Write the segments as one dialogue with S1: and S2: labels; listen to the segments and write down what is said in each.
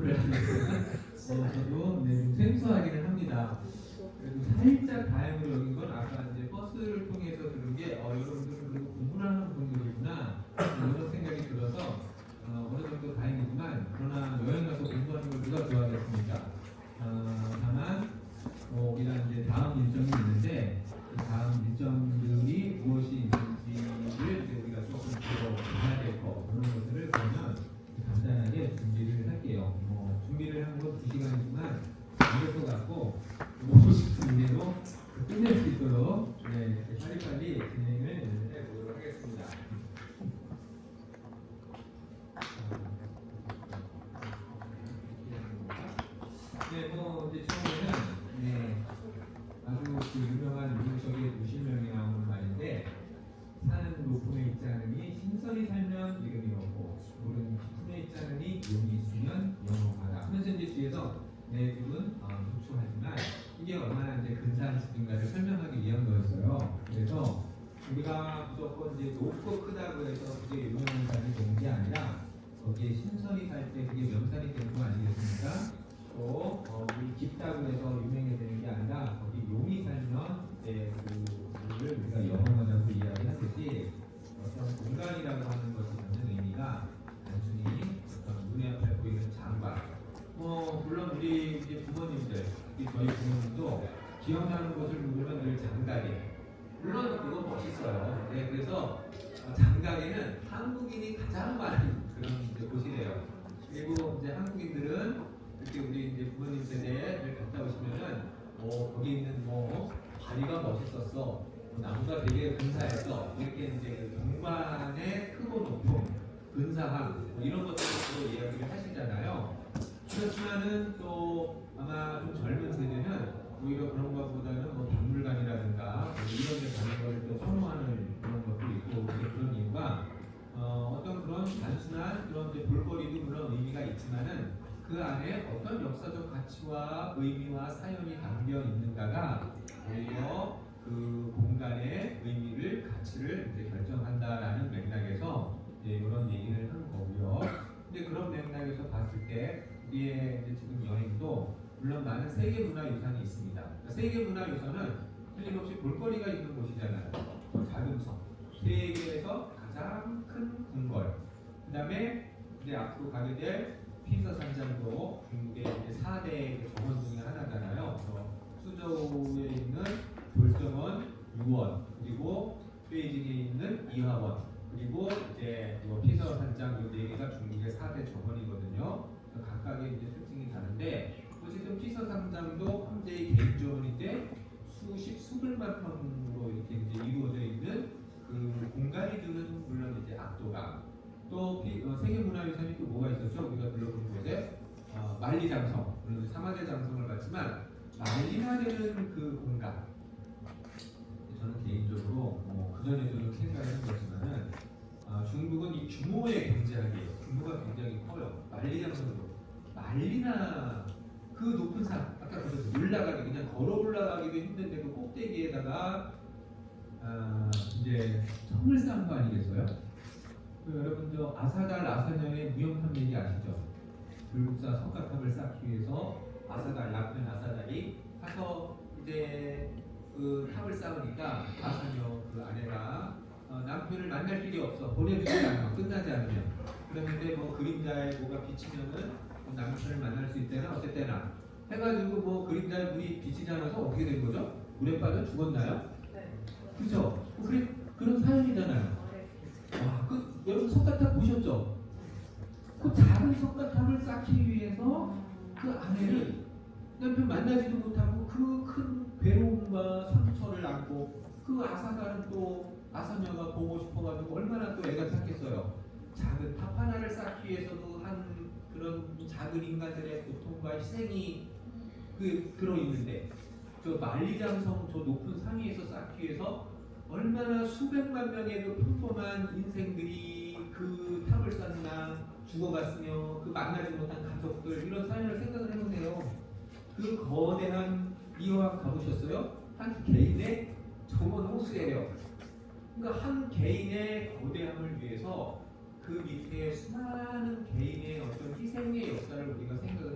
S1: 공부를 하니까 저도 좀 생소하기는 합니다. 그래도 살짝 다행으로 여긴 건 아까 이제 버스를 통해서 들은 게 여러분들은 그리고 공부를 하는 분들이구나 이런 생각이 들어서 어느 정도 다행이지만 그러나 여행 가서 공부하는 걸 누가 좋아하겠습니까? 다만 우리가 이제 다음 일정이 있는데 그 다음 일정들이 무엇이 있는지를 이제 우리가 조금 더 봐야 될 거 그런 것들을 그러면 간단하게 준비를 할게요. 준비를 한 건 2시간이지만 이럴 것 같고 50분 이내로 끝낼 수 있도록 빨리빨리 진행을 해보도록 하겠습니다. 이제 처음에는 아주 유명한 미국적인 무실명이 나오는 말인데 산은 높음에 있지 않으니 신설이 살면 이름이 없고 물은 깊음에 있지 않으니 용이 있으면 영원하다 하면서 이제 뒤에서 네 줄은 독충하지만 이게 얼마나 이제 근사한인가를 설명하기 위한 거였어요. 그래서 우리가 무조건 이제 높고 크다고 해서 그게 유명한 산이 되는 게 아니라 거기에 신선이 살 때 그게 명산이 되는 거 아니겠습니까? 또 물이 깊다고 해서 유명해지는 게 아니라 거기 용이 살면 이제 그 물을 우리가 영원하다고 이야기하듯이 어떤 공간이라고 하는 것이 갖는 의미가 단순히 어떤 눈에 앞에 보이는 장관 물론 우리 이제 부모님들, 저희 부모님도 기억나는 곳을 묻으면 늘 장가게. 물론 그거 멋있어요. 그래서 장가게는 한국인이 가장 많은 그런 이제 곳이래요. 그리고 이제 한국인들은 이렇게 우리 이제 부모님 세대를 갔다 오시면은 거기 있는 다리가 멋있었어, 나무가 되게 근사했어, 이렇게 이제 그 경관의 크고 높음, 근사함 이런 것들로 이야기를 하시잖아요. 그렇지만은 또 아마 좀 젊은 세대는 오히려 그런 것보다는 박물관이라든가 이런 데 가는 걸 또 선호하는 그런 것도 있고 그런 이유가 어떤 그런 단순한 그런 이제 볼거리도 물론 의미가 있지만은 그 안에 어떤 역사적 가치와 의미와 사연이 담겨 있는가가 오히려 그 공간의 의미를 가치를 이제 결정한다라는 맥락에서 이제 이런 얘기를 하는 거고요. 근데 그런 맥락에서 봤을 때 우리의 이제 지금 여행도 물론 많은 세계문화유산이 있습니다. 그러니까 세계문화유산은 틀림없이 볼거리가 있는 곳이잖아요. 작은 섬, 세계에서 가장 큰 궁궐, 그 다음에 이제 앞으로 가게 될 피사 산장도 중국의 이제 4대 정원 중에 하나잖아요. 그래서 수저우에 있는 돌정원, 유원, 그리고 베이징에 있는 이화원, 그리고 이제 피서 산장 이 4개가 중국의 4대 정원이거든요. 각각의 이제 특징이 다른데 어쨌든 피서 산장도 황제의 개인정원인데 수백만 평으로 이렇게 이제 이루어져 있는 그 공간이 주는 물론 이제 압도감. 또 세계문화유산이 또 뭐가 있었죠? 우리가 둘러보는 곳에 만리장성, 물론 사마제 장성을 봤지만 만리나되는 그 공간. 저는 개인적으로 그 전에도 생각을 해봤지만은 중국은 이 규모의 경제학이에요. 규모가 굉장히 커요. 만리장성도 만리나 그 높은 산, 아까 그래서 올라가기 그냥 걸어 올라가기도 힘든데 그 꼭대기에다가 이제 성을 쌓은 거 아니겠어요? 여러분 저 아사달 아사녀의 무형탑 얘기 아시죠? 불국사 석가탑을 쌓기 위해서 아사달 남편 아사달이 가서 이제 그 탑을 쌓으니까 아사녀 그 아내가 남편을 만날 길이 없어, 보내주지 않아, 끝나지 않으면. 그랬는데 그림자에 뭐가 비치면은 남편을 만날 수 있대나 어쨌대나 해가지고 그림자에 물이 비치지 않아서 어떻게 된 거죠? 물에 빠져 죽었나요?
S2: 네.
S1: 그죠? 그런 사연이잖아요. 여러분 석가탑 보셨죠? 그 작은 석가탑을 쌓기 위해서 그 아내를 남편 만나지도 못하고 그 큰 괴로움과 상처를 안고 그 아사달은 또 아사녀가 보고 싶어가지고 얼마나 또 애가 착했어요. 작은 탑 하나를 쌓기 위해서도 한 그런 작은 인간들의 고통과 희생이 들어있는데 저 만리장성 저 높은 산 위에서 쌓기 위해서 얼마나 수백만 명의 그 평범한 인생들이 그 탑을 쌓나 죽어갔으며 그 만나지 못한 가족들 이런 사연을 생각을 해보세요. 그 거대한 이화학 가보셨어요? 한 개인의 정원 호수예요. 그러니까 한 개인의 거대함을 위해서 그 밑에 수많은 개인의 어떤 희생의 역사를 우리가 생각을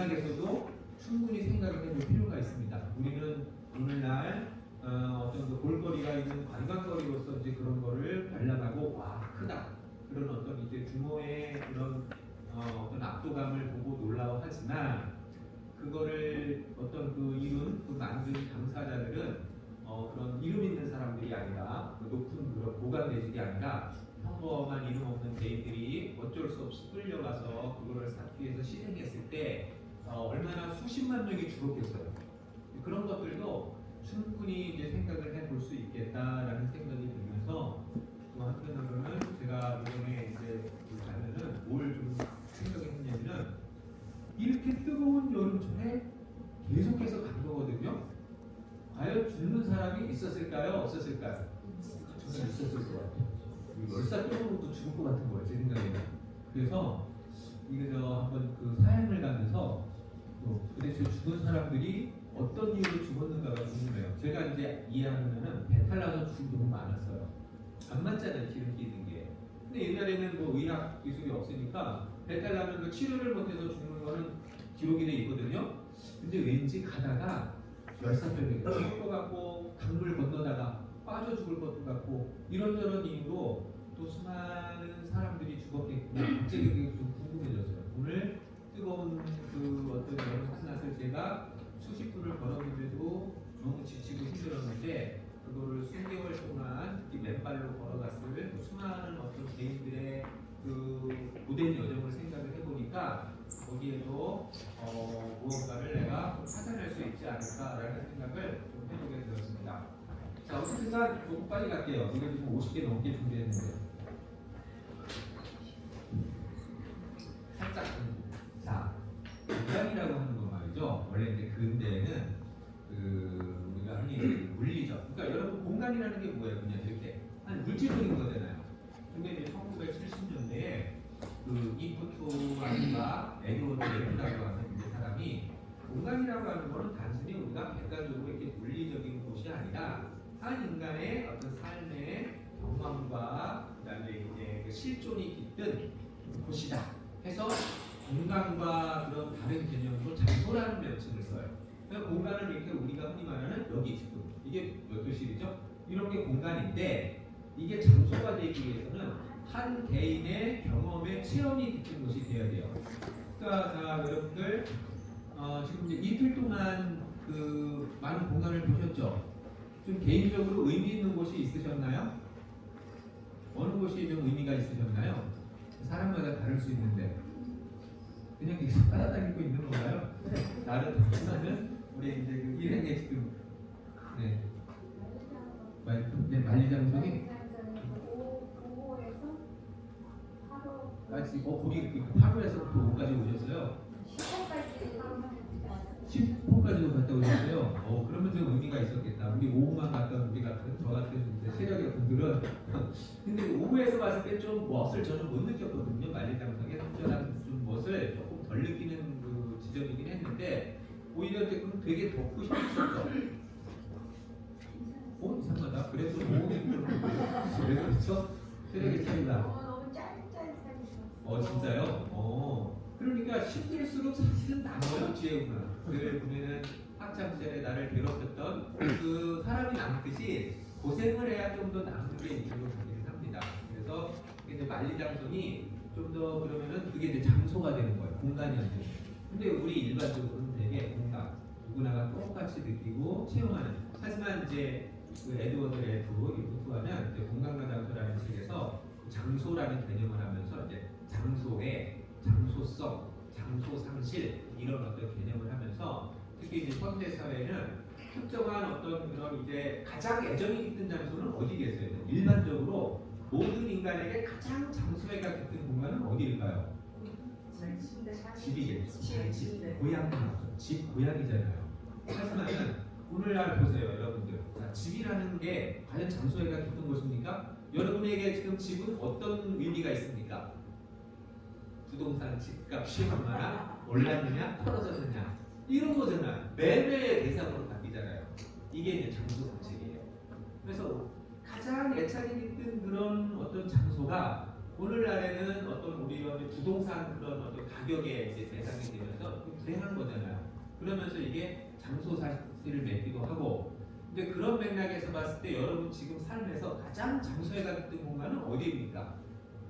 S1: 맥락에서도 충분히 생각을 해볼 필요가 있습니다. 우리는 오늘날 어떤 그 볼거리가 있는 관광거리로서 이제 그런 거를 관람하고 와 크다 그런 어떤 이제 규모의 그런 어떤 압도감을 보고 놀라워하지만 그거를 어떤 그 이룬 그 만든 당사자들은 그런 이름 있는 사람들이 아니라 높은 그런 고관 대직이 아니라 평범한 이름 없는 개인들이 어쩔 수 없이 끌려가서 그거를 쌓기 위해서 희생했을 때 얼마나 수십만 명이 죽었겠어요. 그런 것들도 충분히 이제 생각을 해볼 수 있겠다라는 생각이 들면서 또 한편으로는 제가 이번에 이제 가면은 뭘 좀 생각을 했냐면은 이렇게 뜨거운 여름철에 계속해서 간 거거든요. 과연 죽는 사람이 있었을까요? 없었을까요? 저는 있었을 것 같아요. 열사 뜨거운 죽을 것 같은 거예요, 제 생각에는. 그래서 이거 한번 그 사양을 가면서 도대체 죽은 사람들이 어떤 이유로 죽었는가가 궁금해요. 제가 이제 이해하면은 배탈 나서 죽은 경우 많았어요. 안 맞잖아요, 기름기 있는 게. 근데 옛날에는 뭐 의학 기술이 없으니까 배탈 나면 그 치료를 못해서 죽는 거는 기록이 돼 있거든요. 근데 왠지 가다가 열사병에 죽을 것 같고 강물 건너다가 빠져 죽을 것도 같고 이런저런 이유로 또 수많은 사람들이 죽었겠구나. 갑자기 그게 좀 궁금해졌어요. 오늘 뜨거운 그 어떤 여름 한낮을 제가 수십 분을 걸었는데도 너무 지치고 힘들었는데 그거를 수개월 동안 이 맨발로 걸어갔을 수많은 어떤 개인들의 그 고된 여정을 생각을 해보니까 거기에도 무언가를 내가 찾아낼 수 있지 않을까라는 생각을 좀 해보게 되었습니다. 자, 어쨌든 조금 빨리 갈게요. 이거 지금 50개 넘게 준비했는데 살짝 자, 공간이라고 하는 건 말이죠. 원래 이제 근대에는 그 우리가 흔히 물리적. 그러니까 여러분 공간이라는 게 뭐예요? 그냥 이렇게 한 물질적인 거잖아요. 근데 이제 1970년대에 그 이프토라든가 에드워드 레프라고 하는 그 사람이 공간이라고 하는 거는 단순히 우리가 객관적으로 이렇게 물리적인 곳이 아니라 한 인간의 어떤 삶의 경험과 그다음에 이제 그 실존이 깃든 곳이다 해서 공간과 그런 다른 개념으로 장소라는 명칭을 써요. 그러니까 공간을 이렇게 우리가 흔히 말하는 여기 지금 이게 몇 도실이죠? 이런 게 공간인데 이게 장소가 되기 위해서는 한 개인의 경험의 체험이 깃든 곳이 되어야 돼요. 그러니까 자, 여러분들 지금 이제 이틀 동안 그 많은 공간을 보셨죠? 좀 개인적으로 의미 있는 곳이 있으셨나요? 어느 곳이 좀 의미가 있으셨나요? 사람마다 다를 수 있는데 그냥 계속 따라다니고 있는 건가요? 나를 답변하면 우리 이제 그 일행의 지금 만리장성이 거기 8호에서부터 5까지 오셨어요? 10호까지도 갔다 오셨어요? 그러면 좀 의미가 있었겠다. 우리 5호만 갔던 우리 같은 저 같은 세력의 분들은 근데 5호에서 봤을 때 좀 멋을 저는 못 느꼈거든요. 만리장성의 특별한 좀 멋을 조금 덜 느끼는 그 지점이긴 했는데 오히려 지금 되게 덥고 싶었죠. 이상하다. 그래도 5호는 왜 그렇죠? 세력의 차이가.
S2: 너무 짜릿짜릿하게.
S1: 진짜요? 그러니까 힘들수록 사실은 남아요, 뒤에구나. 그걸 보면은 학창시절에 나를 괴롭혔던 그 사람이 남듯이 고생을 해야 좀 더 남는 게 있는 것 같기는 합니다. 그래서 이제 만리장성이 좀 더 그러면은 그게 이제 장소가 되는 거예요. 공간이 안 되는. 근데 우리 일반적으로는 되게 공간 누구나가 똑같이 느끼고 체험하는. 하지만 이제 그 에드워드 이프트하면 이제 공간과 장소라는 책에서 장소라는 개념을 하면서 이제 장소의 장소성, 장소상실 이런 어떤 개념을 하면서 특히 이제 현대 사회는 특정한 어떤 그런 이제 가장 애정이 깃든 장소는 어디겠어요? 일반적으로 모든 인간에게 가장 장소애가 깃든 공간은 어디일까요? 집이겠죠. 집, 고향, 집, 고향이잖아요. 하지만은 오늘날 보세요, 여러분들. 자, 집이라는 게 과연 장소애가 깃든 것입니까? 여러분에게 지금 집은 어떤 의미가 있습니까? 부동산 집값이 얼마나 올랐느냐 떨어졌느냐 이런 거잖아요. 매매의 대상으로 바뀌잖아요. 이게 이제 장소 정책이에요. 그래서 가장 애착이 깃든 그런 어떤 장소가 오늘날에는 어떤 우리가 부동산 그런 어떤 가격에 이제 대상이 되면서 불행한 거잖아요. 그러면서 이게 장소 사실을 맺기도 하고. 근데 그런 맥락에서 봤을 때 여러분 지금 삶에서 가장 장소에 가까운 공간은 어디입니까?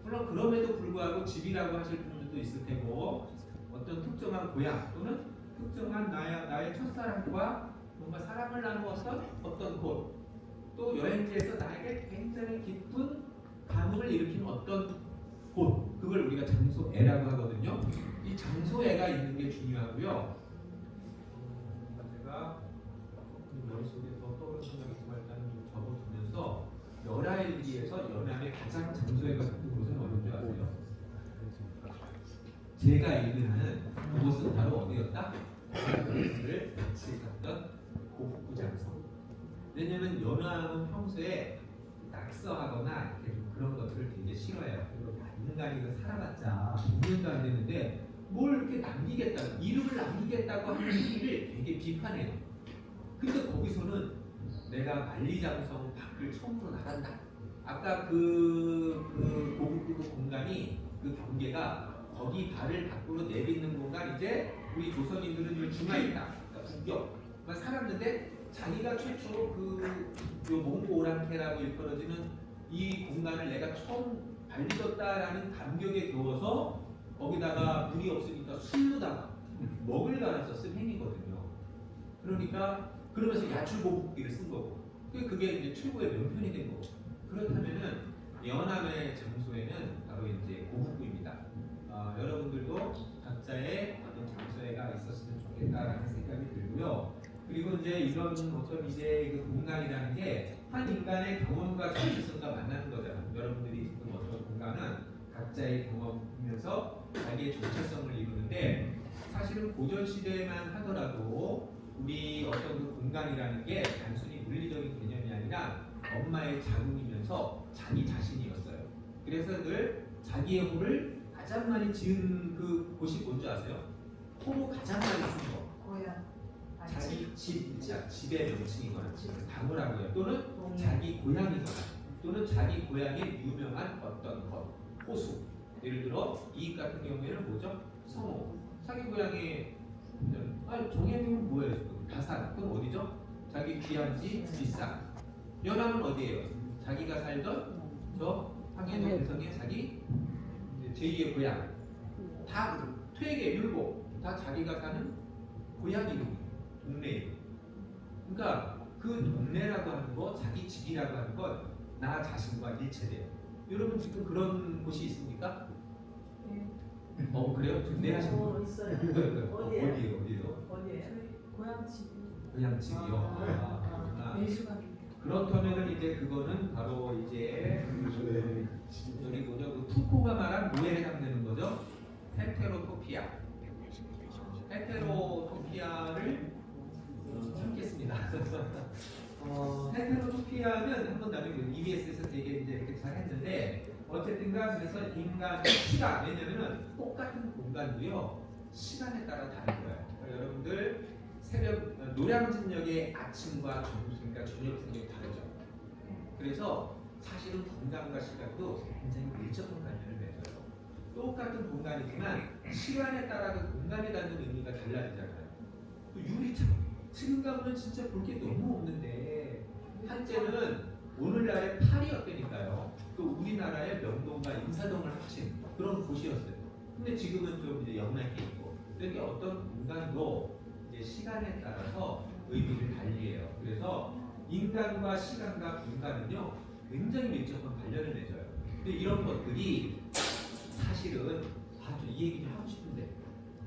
S1: 물론 그럼에도 불구하고 집이라고 하실 분들도 있을 테고 어떤 특정한 고향 또는 특정한 나의 첫사랑과 뭔가 사랑을 나누었던 어떤 곳, 또 여행지에서 나에게 굉장히 깊은 감흥을 일으킨 어떤 곳, 그걸 우리가 장소애라고 하거든요. 이 장소애가 있는 게 중요하고요. 제가 머릿속에 더 떠오르는 생각이 있지만 일단 좀 적어두면서 열하일기에서 연암의 가장 장소애가 있는 곳은 어딘지 아세요? 제가 읽으는 그곳은 바로 어디였다? 를 같이 갔던 고북부 장소. 왜냐면 연암은 평소에 낙서하거나 이렇게 좀 그런 것들을 되게 싫어해요. 그리고 인간이 그 살아봤자 2년도 안 되는데 뭘 이렇게 남기겠다고, 이름을 남기겠다고 하는 일을 되게 비판해요. 근데 거기서는 내가 만리장성 밖을 처음으로 나간다. 아까 그 고북부 공간이 그 경계가 거기 발을 밖으로 내딛는 공간, 이제 우리 조선인들은 이 중화있다, 그러니까 북경만 살았는데 자기가 최초 요 몽고 오랑캐라고 일컬어지는 이 공간을 내가 처음 발딛었다라는 감격에 겨워서 거기다가 물이 없으니까 술로다가 먹을 갈아서 쓴 행위거든요. 그러니까 그러면서 야출고북기를 쓴 거고, 그게 이제 최고의 명편이 된 거고. 그렇다면은 연암의 장소에는 바로 이제 고북부입니다. 여러분들도 각자의 어떤 장소애가 있었으면 좋겠다라는 생각이 들고요. 그리고 이제 이런 어떤 이제 그 공간이라는 게 한 인간의 경험과 정체성과 만나는 거잖아요. 여러분들이 지금 어떤 공간은 각자의 경험이면서 자기의 정체성을 이루는데, 사실은 고전 시대만 하더라도 우리 어떤 그 공간이라는 게 단순히 물리적인 개념이 아니라 엄마의 자궁이면서 자기 자신이었어요. 그래서 늘 자기의 호를 가장 많이 지은 그 곳이 뭔지 아세요? 호로 가장 많이 쓴 거.
S2: 고향.
S1: 자기 집의 명칭이거나 당호라고 해요. 또는 자기 고향이거나 또는 자기 고향의 유명한 어떤 것, 호수. 예를 들어 이익 같은 경우에는 뭐죠? 성호. 자기 고향의 정해님은 뭐예요? 다산. 그럼 어디죠? 자기 귀한지 뒷산. 연암은 어디예요? 자기가 살던 저 황해도 대성의 자기 제2의 고향. 다 퇴계, 율곡 다 자기가 사는 고향 이름이에요. 동네 이름. 그러니까 그 동네라고 하는 거, 자기 집이라고 하는 건 나 자신과 일체돼요. 여러분 지금 그런 곳이 있습니까?
S2: 네.
S1: 그래요? 동네 하시는 분?
S2: 있어요.
S1: 어디에요?
S2: 어디에요? 고향집.
S1: 그냥 집이요.
S2: 매주가.
S1: 그렇다면은 이제 그거는 바로 이제 저기 뭐죠? 그 투코가 말한 뭐에 해당되는 거죠? 헤테로토피아. 헤테로토피아를 찾겠습니다. 헤테로토피아는 한번 나중에 EBS에서 되게 이제 이렇게 잘 했는데, 어쨌든가 그래서 인간의 시간, 왜냐면은 똑같은 공간도요 시간에 따라 다른 거예요. 그러니까 여러분들 새벽 노량진역의 아침과 점심과 저녁 풍경이 다르죠. 그래서 사실은 공간과 시간도 굉장히 밀접한 관련을 맺어요. 똑같은 공간이지만 시간에 따라 그 공간에 갖는 의미가 달라지잖아요. 또 유리창, 지금 가면 진짜 볼 게 너무 없는데 한때는 오늘날의 파리였다니까요. 또 우리나라의 명동과 인사동을 합친 그런 곳이었어요. 근데 지금은 좀 이제 영락해 있고, 이렇게 어떤 공간도 이제 시간에 따라서 의미를 달리해요. 그래서 인간과 시간과 공간은요 굉장히 밀접한 관련을 맺어요. 근데 이런 것들이 사실은 좀 이 얘기 좀 하고 싶은데,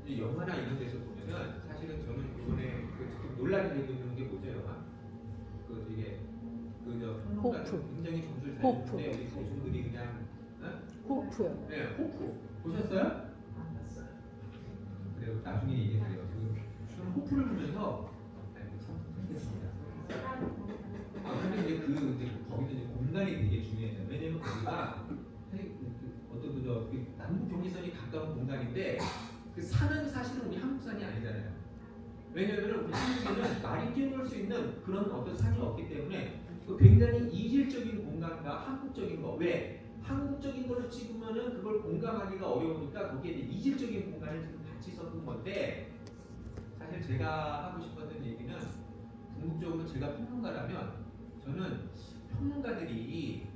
S1: 이제 영화나 이런 데서 보면은 사실은 저는 이번에 그 논란이 되고 있는 게 뭐죠, 영화? 그 되게 그저 평론가들 굉장히 점수를 잘 줬는데 우리 대중들이 그냥
S3: 호프요.
S1: 네, 호프 보셨어요?
S2: 안 봤어요.
S1: 그래요. 나중에 얘기해요. 저는 호프를 보면서 참 좋겠습니다. 근데 이제 거기도 이제 공간이 되게 중요해요. 왜냐면 거기가 어떤 그 남북 경계선이 가까운 공간인데 그 산은 사실은 우리 한국 산이 아니잖아요. 왜냐면 우리 한국에는 말이 뛰어놀 수 있는 그런 어떤 산이 없기 때문에 그 굉장히 이질적인 공간과 한국적인 거. 왜? 한국적인 걸로 찍으면은 그걸 공감하기가 어려우니까 거기에 이제 이질적인 공간을 지금 같이 섞은 건데, 사실 제가 하고 싶었던 얘기는 궁극적으로 제가 평론가라면 저는 평론가들이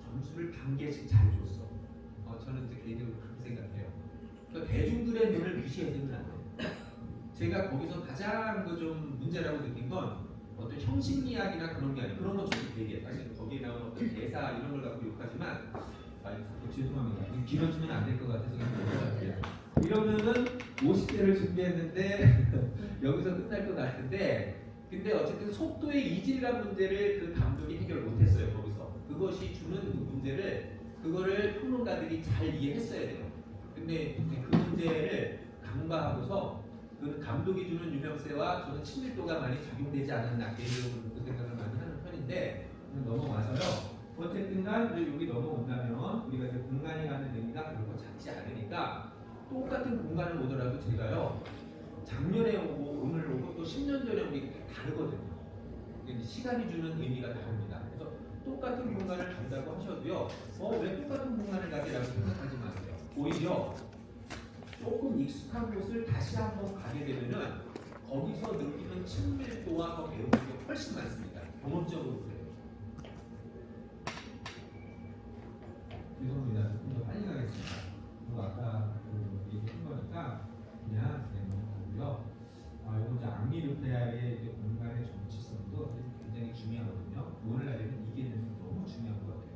S1: 점수를 단계씩 잘 줬어. 저는 이제 개인적으로 그렇게 생각해요. 그러니까 대중들의 눈을 무시해서는 안 돼요. 제가 거기서 가장 그 좀 문제라고 느낀 건 어떤 형식 이야기나 그런 게 아니에요. 그런 건 저도 얘기해. 사실 거기에 나오는 어떤 대사 이런 걸 갖고 욕하지만, 죄송합니다. 길어지면 안 될 것 같아서 그냥 넘어갈게요. 이러면은 50대를 준비했는데 여기서 끝날 것 같은데, 근데 어쨌든 속도의 이질감 문제를 그 감독이 해결 못했어요. 거기서 그것이 주는 그 문제를, 그거를 평론가들이 잘 이해했어야 돼요. 근데 이제 그 문제를 간과하고서 그 감독이 주는 유명세와 저는 친밀도가 많이 작용되지 않았나, 개인적으로 그 생각을 많이 하는 편인데, 넘어와서요. 어쨌든간 여기 넘어온다면 우리가 이제 공간이 갖는 의미가 결코 작지 않으니까 똑같은 공간을 오더라도 제가요, 작년에 오고 오늘 오고 또 10년 전에 오고 이게 다르거든요. 시간이 주는 의미가 다릅니다. 그래서 똑같은 공간을 간다고 하셔도요, 왜 똑같은 공간을 가지라고 생각하지 마세요. 오히려 조금 익숙한 곳을 다시 한번 가게 되면은 거기서 느끼는 친밀도와 더 배우는 게 훨씬 많습니다. 경험적으로 그래요. 죄송합니다. 좀 더 빨리 가겠습니다. 아까 그 얘기한 거니까 그냥 넘어가고요. 이건 이제 앙리르페아의 이제 공간의 정치성도 굉장히 중요하거든요. 오늘날에는 이게 너무 중요한 것 같아요.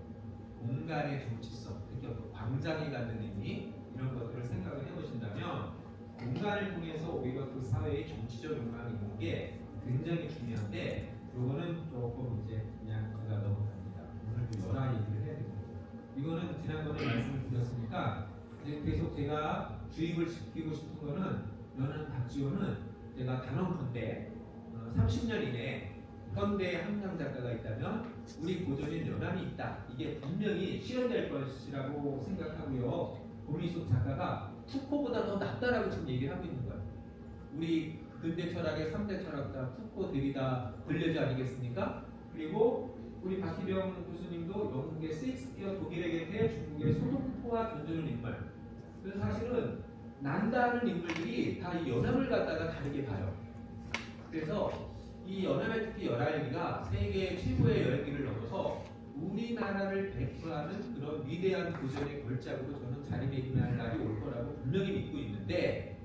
S1: 공간의 정치성, 특히 어떤 광장이 갖는 의미, 이런 것들을 생각을 해보신다면 공간을 통해서 오히려 그 사회의 정치적 욕망이 있는 게 굉장히 중요한데, 요거는 조금 이제 그냥 제가 넘어갑니다. 오늘도 여러 얘기를 해야 되거든요. 이거는 지난번에 말씀을 드렸으니까 이제 계속 제가 주입을 시키고 싶은 거는, 연한 박지호는 제가 단언컨대 30년 이내에 현대 한강 작가가 있다면 우리 고전인 연암이 있다. 이게 분명히 실현될 것이라고 생각하고요. 고미숙 작가가 푸코보다 더 낫다라고 지금 얘기를 하고 있는 거예요. 우리 근대 철학의 3대 철학자 푸코, 데리다, 들레즈 아니겠습니까? 그리고 우리 박희병 교수님도 영국의 세익스피어, 독일의 게테, 중국의 소동포와 던져는 인물. 그래서 사실은 난다는 인물들이 다 이 연암을 갖다가 다르게 봐요. 그래서 이 연암의 특히 열알기가 세계 최고의 열기를 넘어서 우리나라를 대표하는 그런 위대한 고전의 걸작으로 저는 자리매김할 날이 올 거라고 분명히 믿고 있는데,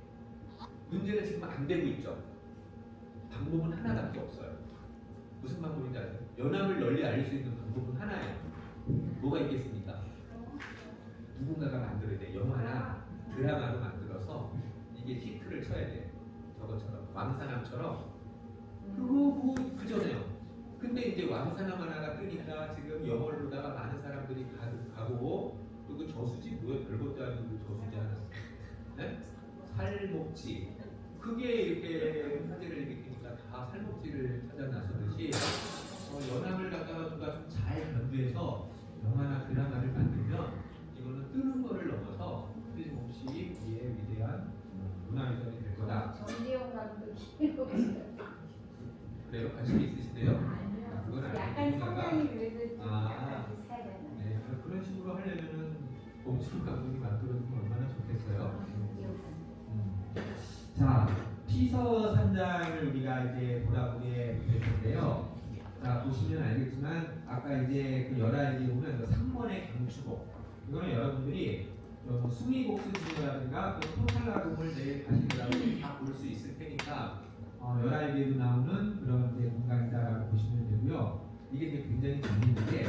S1: 문제는 지금 안 되고 있죠. 방법은 하나밖에 없어요. 무슨 방법인지 아세요? 연암을 널리 알릴 수 있는 방법은 하나예요. 뭐가 있겠습니까? 누군가가 만들어야 돼. 영화나 드라마로 만들어서 이게 히트를 쳐야 돼. 저것처럼 왕사남처럼. 그거 그전에요. 근데 이제 왕사남 하나가 뜨니까 지금 영월로다가 많은 사람들이 가고, 또 그 저수지 뭐야, 별것도 아니고 그 저수지 하나, 네? 살목지. 그게 이렇게 화제를 일으키니까 다 살목지를 찾아 나서듯이 연암을 갖다가 누가 좀 잘 변두해서 영화나 드라마를 만들면 이거는 뜨는 거를 넘어서 틀림없이 우리의 위대한 문화유산이 될 거다.
S3: 전지용 감독이
S1: 그래요? 관심이 있으신데요?
S3: 아니요.
S1: 그건
S3: 약간
S1: 아니고
S3: 성향이 그래도 좀
S1: 아.
S3: 약간 비슷하잖아요.
S1: 네, 그런 식으로 하려면은 엄청 감독이 만들어주면 얼마나 좋겠어요. 자, 피서 3장을 우리가 이제 돌아보게 될 텐데요. 자, 보시면 알겠지만 아까 이제 그 열알기 보면 그 3번의 강추곡, 이거는 여러분들이 수미복수진이라든가 또 토탈라금을 내일 가시더라도 다 볼 수 있을 테니까 열알기에도 나오는 그런 이제 공간이다라고 보시면 되고요. 이게 이제 굉장히 재밌는 게,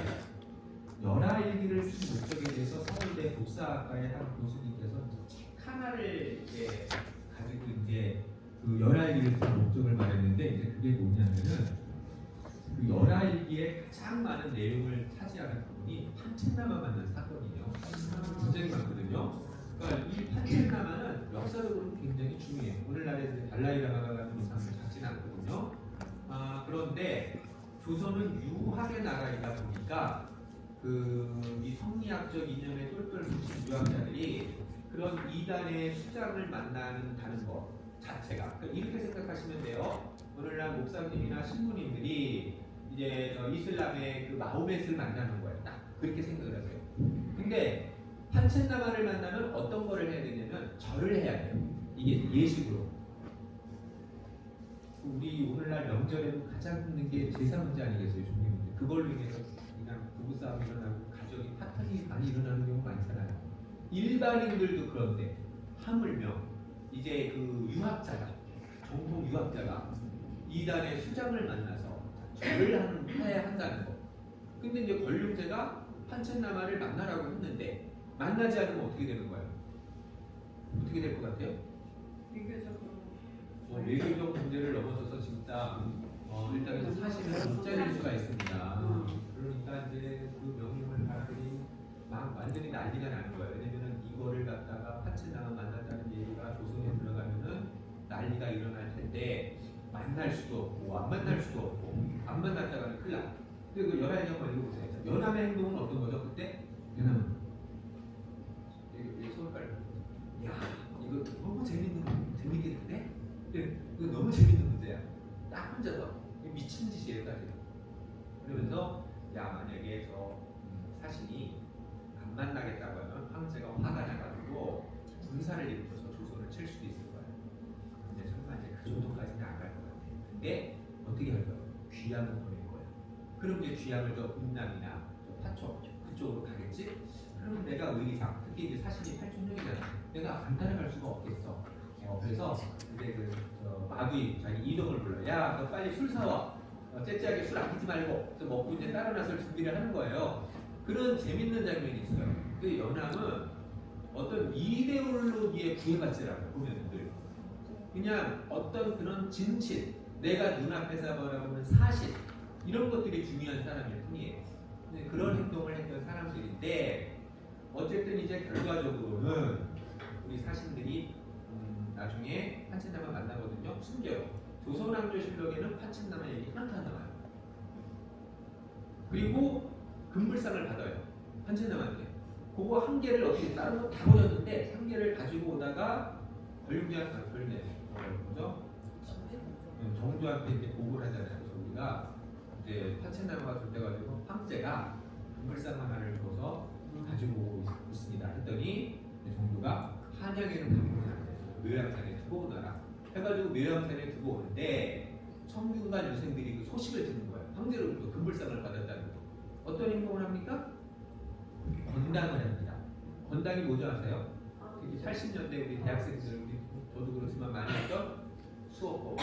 S1: 열알기를 쓴 목적에 대해서 서울대 독사학과의 한 교수님께서 책 하나를 이제 가지고 이제 그 열알기를 쓴 목적을 말했는데, 이제 그게 뭐냐면은 그 열알기에 가장 많은 내용을 차지하는 부분이 판첸나마 만난 사건이에요. 굉장히 많거든요. 그러니까 이 판첸나마는 역사적으로 굉장히 중요해요. 오늘날에 달라이라마가 같은 이상을 잡지는 않거든요. 그런데 조선은 유학의 나라이다 보니까 이 성리학적 이념에 똘똘 뭉친 유학자들이 그런 이단의 수장을 만나는 것 자체가, 이렇게 생각하시면 돼요. 오늘날 목사님이나 신부님들이 이제 이슬람의 그 마호멧을 만나는 거예요. 딱 그렇게 생각을 하세요. 근데 판첸나마를 만나면 어떤 거를 해야 되냐면 절을 해야 돼요. 이게 예식으로. 우리 오늘날 명절에는 가장 힘든 게 제사 문제 아니겠어요, 종교 문제. 그걸로 인해서 그냥 부부싸움 일어나고 가정이 파탄이 많이 일어나는 경우 많잖아요. 일반인들도 그런데 하물며 이제 그 유학자가 정통 유학자가 이단의 수장을 만나서 절을 해야 한다는 거. 근데 이제 권룡제가 판첸나마를 만나라고 했는데 만나지 않으면 어떻게 되는 거예요? 어떻게 될 것 같아요?
S2: 비교적으로
S1: 외교적 문제를 넘어서서 진짜 일단은 사실은 못 잘릴 수가 있습니다. 그러니까 이제 그 명령을 사람들이 막 완전히 난리가 나는 거예요. 왜냐면은 이거를 갖다가 판첸나마 만났다는 얘기가 조선에 들어가면은 난리가 일어날 텐데 만날 수도 없고 안 만날 수도 없고 안 만났다가는 큰일 나. 근데 그 연합 한번 읽어보세요. 연합의 행동은 어떤 거죠? 그때 연합은 여기 서울까지. 야 이거 너무 재밌겠는데? 이거 너무 재밌는 문제야. 딱 혼자서 미친 짓이에요, 까지. 그러면서 야 만약에 저 사신이 안 만나겠다고 하면 황제가 화가 나가지고 군사를 일으켜서 조선을 칠 수도 있을 거예요. 근데 설마 이제 그 정도까지는 안 갈 것 같아요. 근데 어떻게 할 거예요? 귀양을 보낼 거예요. 그럼 이제 귀양을 저 운남이나 저 파초 그쪽으로 가겠지? 그러면 내가 의리상 특히 이제 사신이 8촌형이잖아. 내가 안 따라갈 수가 없겠어. 그래서 이제 그 마귀 자기 이동을 불러. 야, 너 빨리 술 사와. 째째하게 술 아끼지 말고. 그래서 먹고 이제 따라 나설 준비를 하는 거예요. 그런 재밌는 장면이 있어요. 그 연암은 어떤 이데올로기에 구애받지 않아요. 보면 늘 그냥 어떤 그런 진실, 내가 눈앞에서 바라보는 사실 이런 것들이 중요한 사람일 뿐이에요. 근데 그런 행동을 했던 사람들인데 어쨌든 이제 결과적으로는 우리 사신들이 나중에 판첸나마 만나거든요. 숨겨요. 조선왕조실록에는 판첸나마 얘기 하나도 안 나와요. 그리고 금불상을 받아요. 판첸나마한테. 그거 한 개를 어떻게 다른 거 다 버렸는데 한 개를 가지고 오다가 권룡제한테 뭐죠? 정조한테 이제 보고를 하잖아요. 우리가 이제 판첸나마가 줬대가지고 황제가 금불상 하나를 줘서 가지고 오고 있습니다. 했더니 정조가 한양에는 가보면 안 돼요. 묘양산에 두고 오너라 해가지고 묘양산에 두고 오는데 청균관 유생들이 그 소식을 듣는 거예요. 황제로부터 금불상을 받았다는 거. 어떤 행동을 합니까? 건당을 합니다. 건당이 뭐죠 아세요? 특히 80년대 우리 대학생들 우리 저도 그렇지만 많이 했던 수업 거부.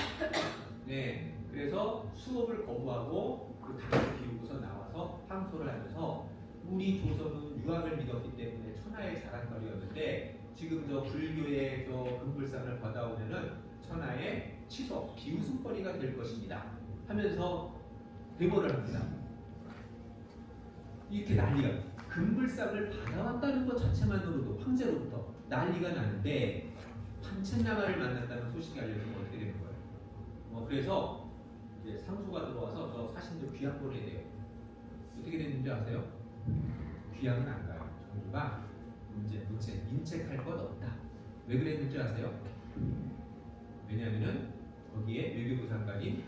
S1: 네, 그래서 수업을 거부하고 그 당을 비우고서 나와서 항소를 하면서 우리 조선은 유학을 믿었기 때문에 천하의 자랑거리였는데 지금 저 불교의 저 금불상을 받아오면은 천하의 치속 비웃음거리가 될 것입니다. 하면서 데모를 합니다. 이렇게 난리가. 금불상을 받아왔다는 것 자체만으로도 황제로부터 난리가 나는데 판첸나마를 만났다는 소식이 알려지면 어떻게 되는 거예요? 그래서 이제 상소가 들어와서 저 사신들 귀양 보내야 돼요. 어떻게 됐는지 아세요? 귀양은 안 가요. 정부가 인책할 것 없다. 왜 그랬는지 아세요? 왜냐하면은 거기에 외교부 장관인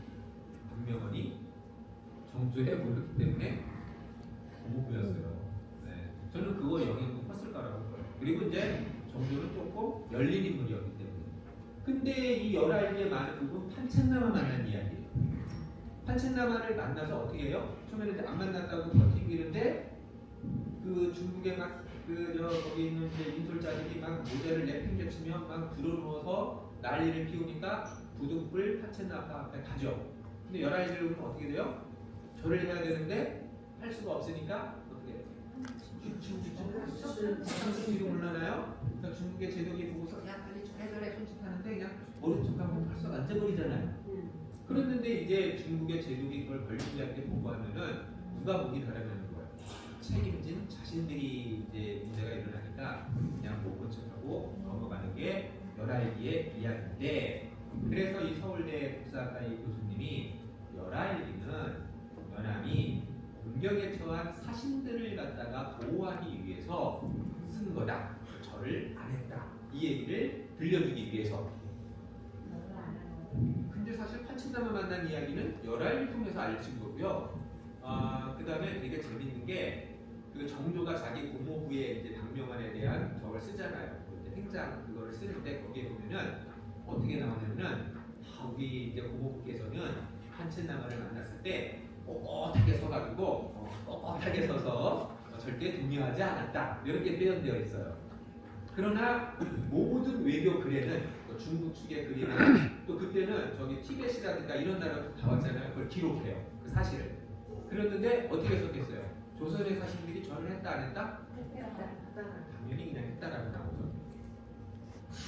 S1: 박명원이 정조에 모르기 때문에 고무부였어요. 네. 저는 그거 영향이 컸을 거라고 봐요. 그리고 이제 정조는 조금 열린 인물이었기 때문에. 근데 이 11개의 많은 부분 판첸나마 만난 이야기예요. 판첸나마를 만나서 어떻게 해요? 처음에는 이제 안 만났다고 버티기는데 그 중국에 막 거기 있는 이제 인솔자들이 막 모자를 내팽개치며 막 들어누워서 난리를 피우니까 부득불 판첸나마 앞에 가죠. 근데 11개는 어떻게 돼요? 절을 해야 되는데 할 수가 없으니까 어떻게 해요? 뒤로 물러나요? 그러니까 중국의 제독이 보고서 야 빨리 절해 손짓하는데 그냥 모른 척하고 벌써 앉아버리잖아요. 그랬는데 이제 중국의 제독이 그걸 권력자한테 보고하면은 누가 보기 다르냐는 거예요. 책임진 자신들이 이제 문제가 일어나니까 그냥 못 본 척하고 넘어가는 게 11기의 이야기인데 그래서 이 서울대 국사학과의 교수님이 11기는 연암이 공격에 처한 사신들을 갖다가 보호하기 위해서 쓴 거다. 절을 안 했다. 이 얘기를 들려주기 위해서. 근데 사실 판첸나마 만난 이야기는 열알을 통해서 알려진 거고요. 그 다음에 되게 재밌는 게 그 정조가 자기 고모부의 이제 당명안에 대한 저걸 쓰잖아요. 이제 행장 그거를 쓰는데 거기에 보면은 어떻게 나오냐면은 우리 이제 고모부께서는 한친남을 만났을 때 꼿꼿하게 서가지고 꼿꼿하게 서서 절대 동요하지 않았다 이렇게 표현되어 있어요. 그러나 모든 외교 글에는 또 중국 측의 글에는 또 그때는 저기 티벳이라든가 이런 나라도 다 왔잖아요. 그걸 기록해요. 그 사실을. 그랬는데 어떻게 썼겠어요? 조선의 사신들이 절을 했다 안 했다? 당연히 그냥 했다라고 나오죠.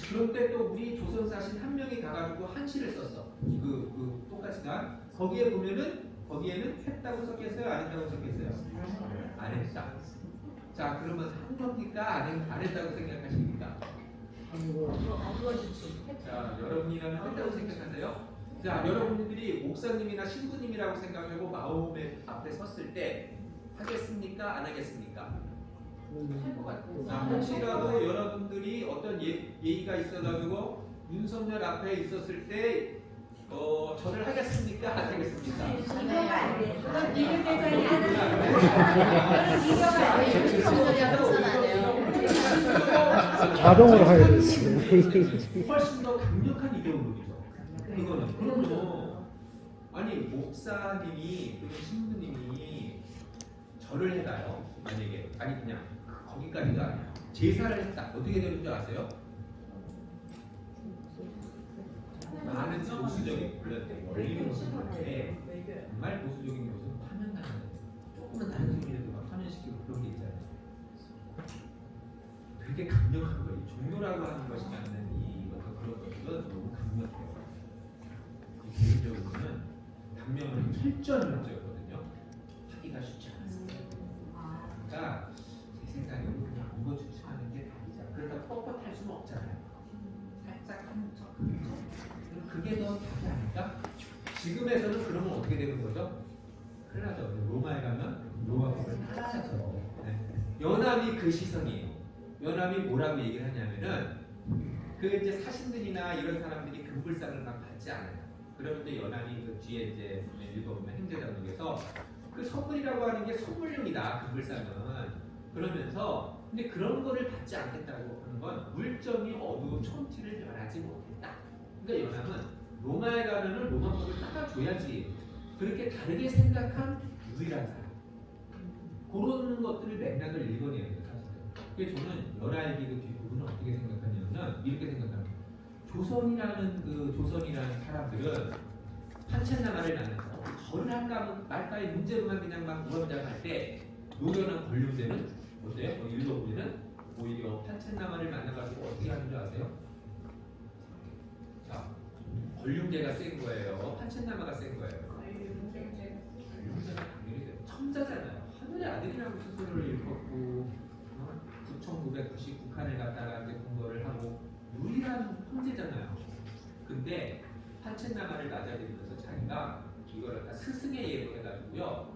S1: 그런데 또 우리 조선 사신 한 명이 가가지고 한시를 썼어. 그 똑같이가 거기에 보면은 거기에는 했다고 썼겠어요? 안 했다고 썼겠어요? 안 했다. 자 그러면 한 겁니까? 안 했다고 생각하십니까? 자 여러분이라면 했다고 생각하세요? 자 여러분들이 목사님이나 신부님이라고 생각하고 마음의 앞에 섰을 때 하겠습니까? 안 하겠습니까? 자, 혹시라도 여러분들이 어떤 예의가 있어가지고 윤석열 앞에 있었을 때 절을 하겠습니까? 안 하겠습니까?
S3: 이거가 안 돼. 그건 믿을 대상이 아니야.
S4: 자동으로 하게 됐어.
S1: 훨씬 더 강력한 이데올로기죠. 그거는 그럼요. 아니 목사님이 또는 신부님이 절을 해가요. 만약에 아니 그냥 거기까지도 아니야. 제사를 했다. 어떻게 되는 줄 아세요? 많은 보수적인 물론 원리는 없는데 정말 보수적인 것은 파면하는 조금은 다른 소리라도 막 파면시키고 그런 게 있잖아요. 되게 강력한 거예요. 종교라고 하는 것이 갖는 이 어떤 그런 것들은 너무 강력해요. 개인적으로는 당면은 철저한 문제였거든요. 하기가 쉽지 않았어요. 그러니까 제 생각에는 그냥 이거 추천하는 게 답이자. 그러다 뻣뻣할 수는 없잖아요. 살짝 한 척. 그게 더 답이 아닐까? 지금에서는 그러면 어떻게 되는 거죠? 큰일 나죠. 로마에 가면 로마법을 따라야죠. 네. 연암이 그 시선이에요. 연암이 뭐라고 얘기를 하냐면은 그 이제 사신들이나 이런 사람들이 금불상을 막 받지 않아요. 그런데 연암이 그 뒤에 이제 읽어보면 행제장국에서 그 선물이라고 하는 게 선물용이다. 금불상은. 그러면서 근데 그런 거를 받지 않겠다고 하는 건 물정이 어두운 촌티를 변하지 못했다. 그러니까 연암은 로마에 가면은 로마법을 따라줘야지. 그렇게 다르게 생각한 유일한 사람. 그런 것들을 맥락을 읽어내야 돼요. 그래서 저는 열알기 그 뒷부분은 어떻게 생각하냐면 이렇게 생각합니다. 조선이라는 사람들은 판첸나마를 만나서 절을 할까 말까의 문제로만 그냥 막 무언장할 때 노련한 권력제는 어때요? 읽어보면은 오히려 판첸나마를 만나가지고 어떻게 하는 줄 아세요? 자, 권력제가 센 거예요. 판첸나마가 센 거예요. 권력제가 당연히 첨자잖아요. 하늘의 아들이라고 스스로를 일컫고 1999칸을 갖다가 이제 공부를 하고 유일한 형제잖아요. 근데 판첸나마를 맞아들이면서 자기가 이걸 갖다 스승의 예로 해가지고요.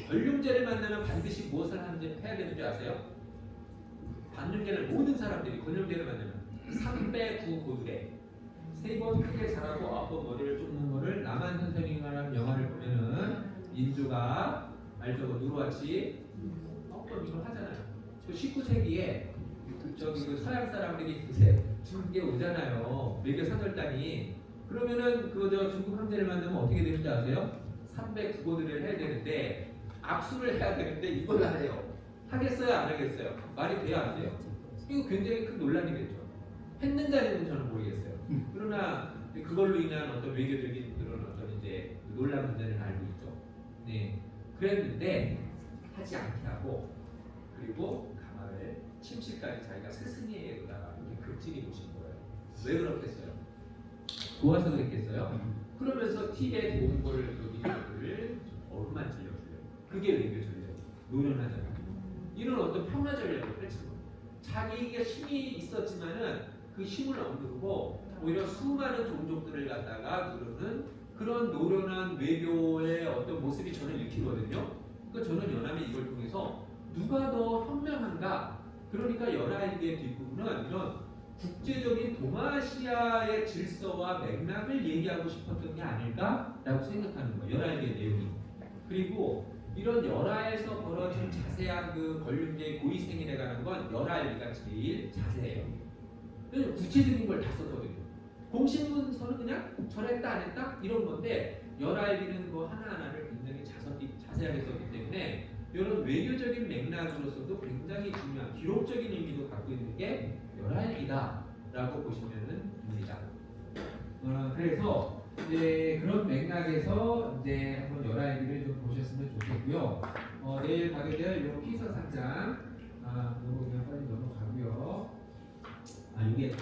S1: 권룡제를 만나면 반드시 무엇을 해야 되는 줄 아세요? 반룡제를 모든 사람들이 권룡제를 만나면 3배 9고들에 3번 크게 자라고 9번 머리를 쫓는 거를 남한 선생님이라는 영화를 보면은 인조가 알죠? 누르와치 이걸 하잖아요. 19세기에 그 서양 사람들이 중국에 오잖아요. 외교 사절단이. 그러면은 중국 황제를 만나면 어떻게 되는지 아세요? 309고들을 해야 되는데 악수를 해야 되는데 이걸 안 해요. 하겠어요? 안 하겠어요? 말이 돼요? 안 돼요? 이거 굉장히 큰 논란이겠죠. 했는지 안 했는지 저는 모르겠어요. 그러나 그걸로 인한 어떤 외교적인 그런 어떤 이제 논란 문제는 알고 있죠. 네. 그랬는데 하지 않게 하고 그리고 가마를 침실까지 자기가 스승의에다가 이렇게 급진히 모신 거예요. 왜 그렇겠어요? 좋아서 그랬겠어요? 그러면서 티벳 몽골 민족들을 어루만 질려줘요. 그게 외교 전략, 노련하잖아요. 이런 어떤 평화 전략을 펼치는 거예요. 자기가 힘이 있었지만은 그 힘을 억누르고 오히려 수많은 종족들을 갖다가 누르는 그런 노련한 외교의 어떤 모습이 저는 읽히거든요. 그러니까 저는 연암의 이걸 통해서 누가 더 현명한가? 그러니까 열아일기의 뒷부분은 이런 국제적인 동아시아의 질서와 맥락을 얘기하고 싶었던 게 아닐까라고 생각하는 거예요. 열아일기의 내용이. 그리고 이런 열화에서 벌어진 자세한 그 권륜계의 고위생일에 관한 건 열화일기가 제일 자세해요. 그래서 구체적인 걸 다 썼거든요. 공신문서는 그냥 절했다 안 했다 이런 건데 열화일기는 그 하나하나를 굉장히 자세하게 썼기 때문에 이런 외교적인 맥락으로서도 굉장히 중요한 기록적인 의미도 갖고 있는 게 열화일기다라고 보시면은 됩니다. 그래서 이제 그런 맥락에서 이제 한번 열화일기를 좀 보셨으면 좋겠고요. 내일 가게 될 요 피서 3장, 요거 그냥 빨리 넘어가고요. 이게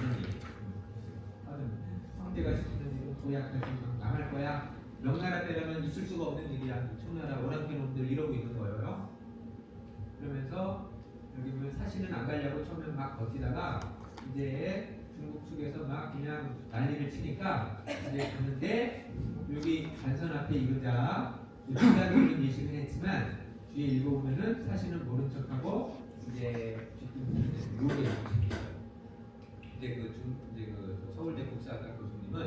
S1: 황제가 시키는 일은 도약하지 망할 거야. 명나라 때라면 있을 수가 없는 일이야. 청나라 오랑캐 놈들 이러고 있는 거예요. 그러면서 여기 보면 사실은 안 가려고 처음에 막 버티다가 이제 중국 측에서 막 그냥 난리를 치니까 이제 갔는데 여기 단선 앞에 읽자 기자들은 예식을 했지만 뒤에 읽어보면은 사실은 모른 척하고 이제 요게 이제 그 서울대 국사학과 교수님은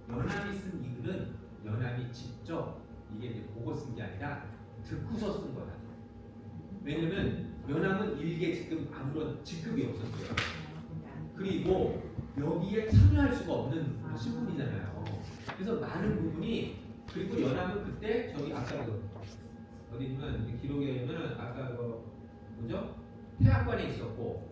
S1: 연암이 쓴 이 글은 연암이 직접 이게 이제 보고 쓴 게 아니라 듣고서 쓴 거다. 왜냐면 연암은 일개 지금 아무런 직급이 없었어요. 그리고 여기에 참여할 수가 없는 신분이잖아요. 그래서 많은 부분이 그리고 연암은 그때 저기 아까 그 어디면 기록에 보면은 아까 그 뭐죠? 태학관에 있었고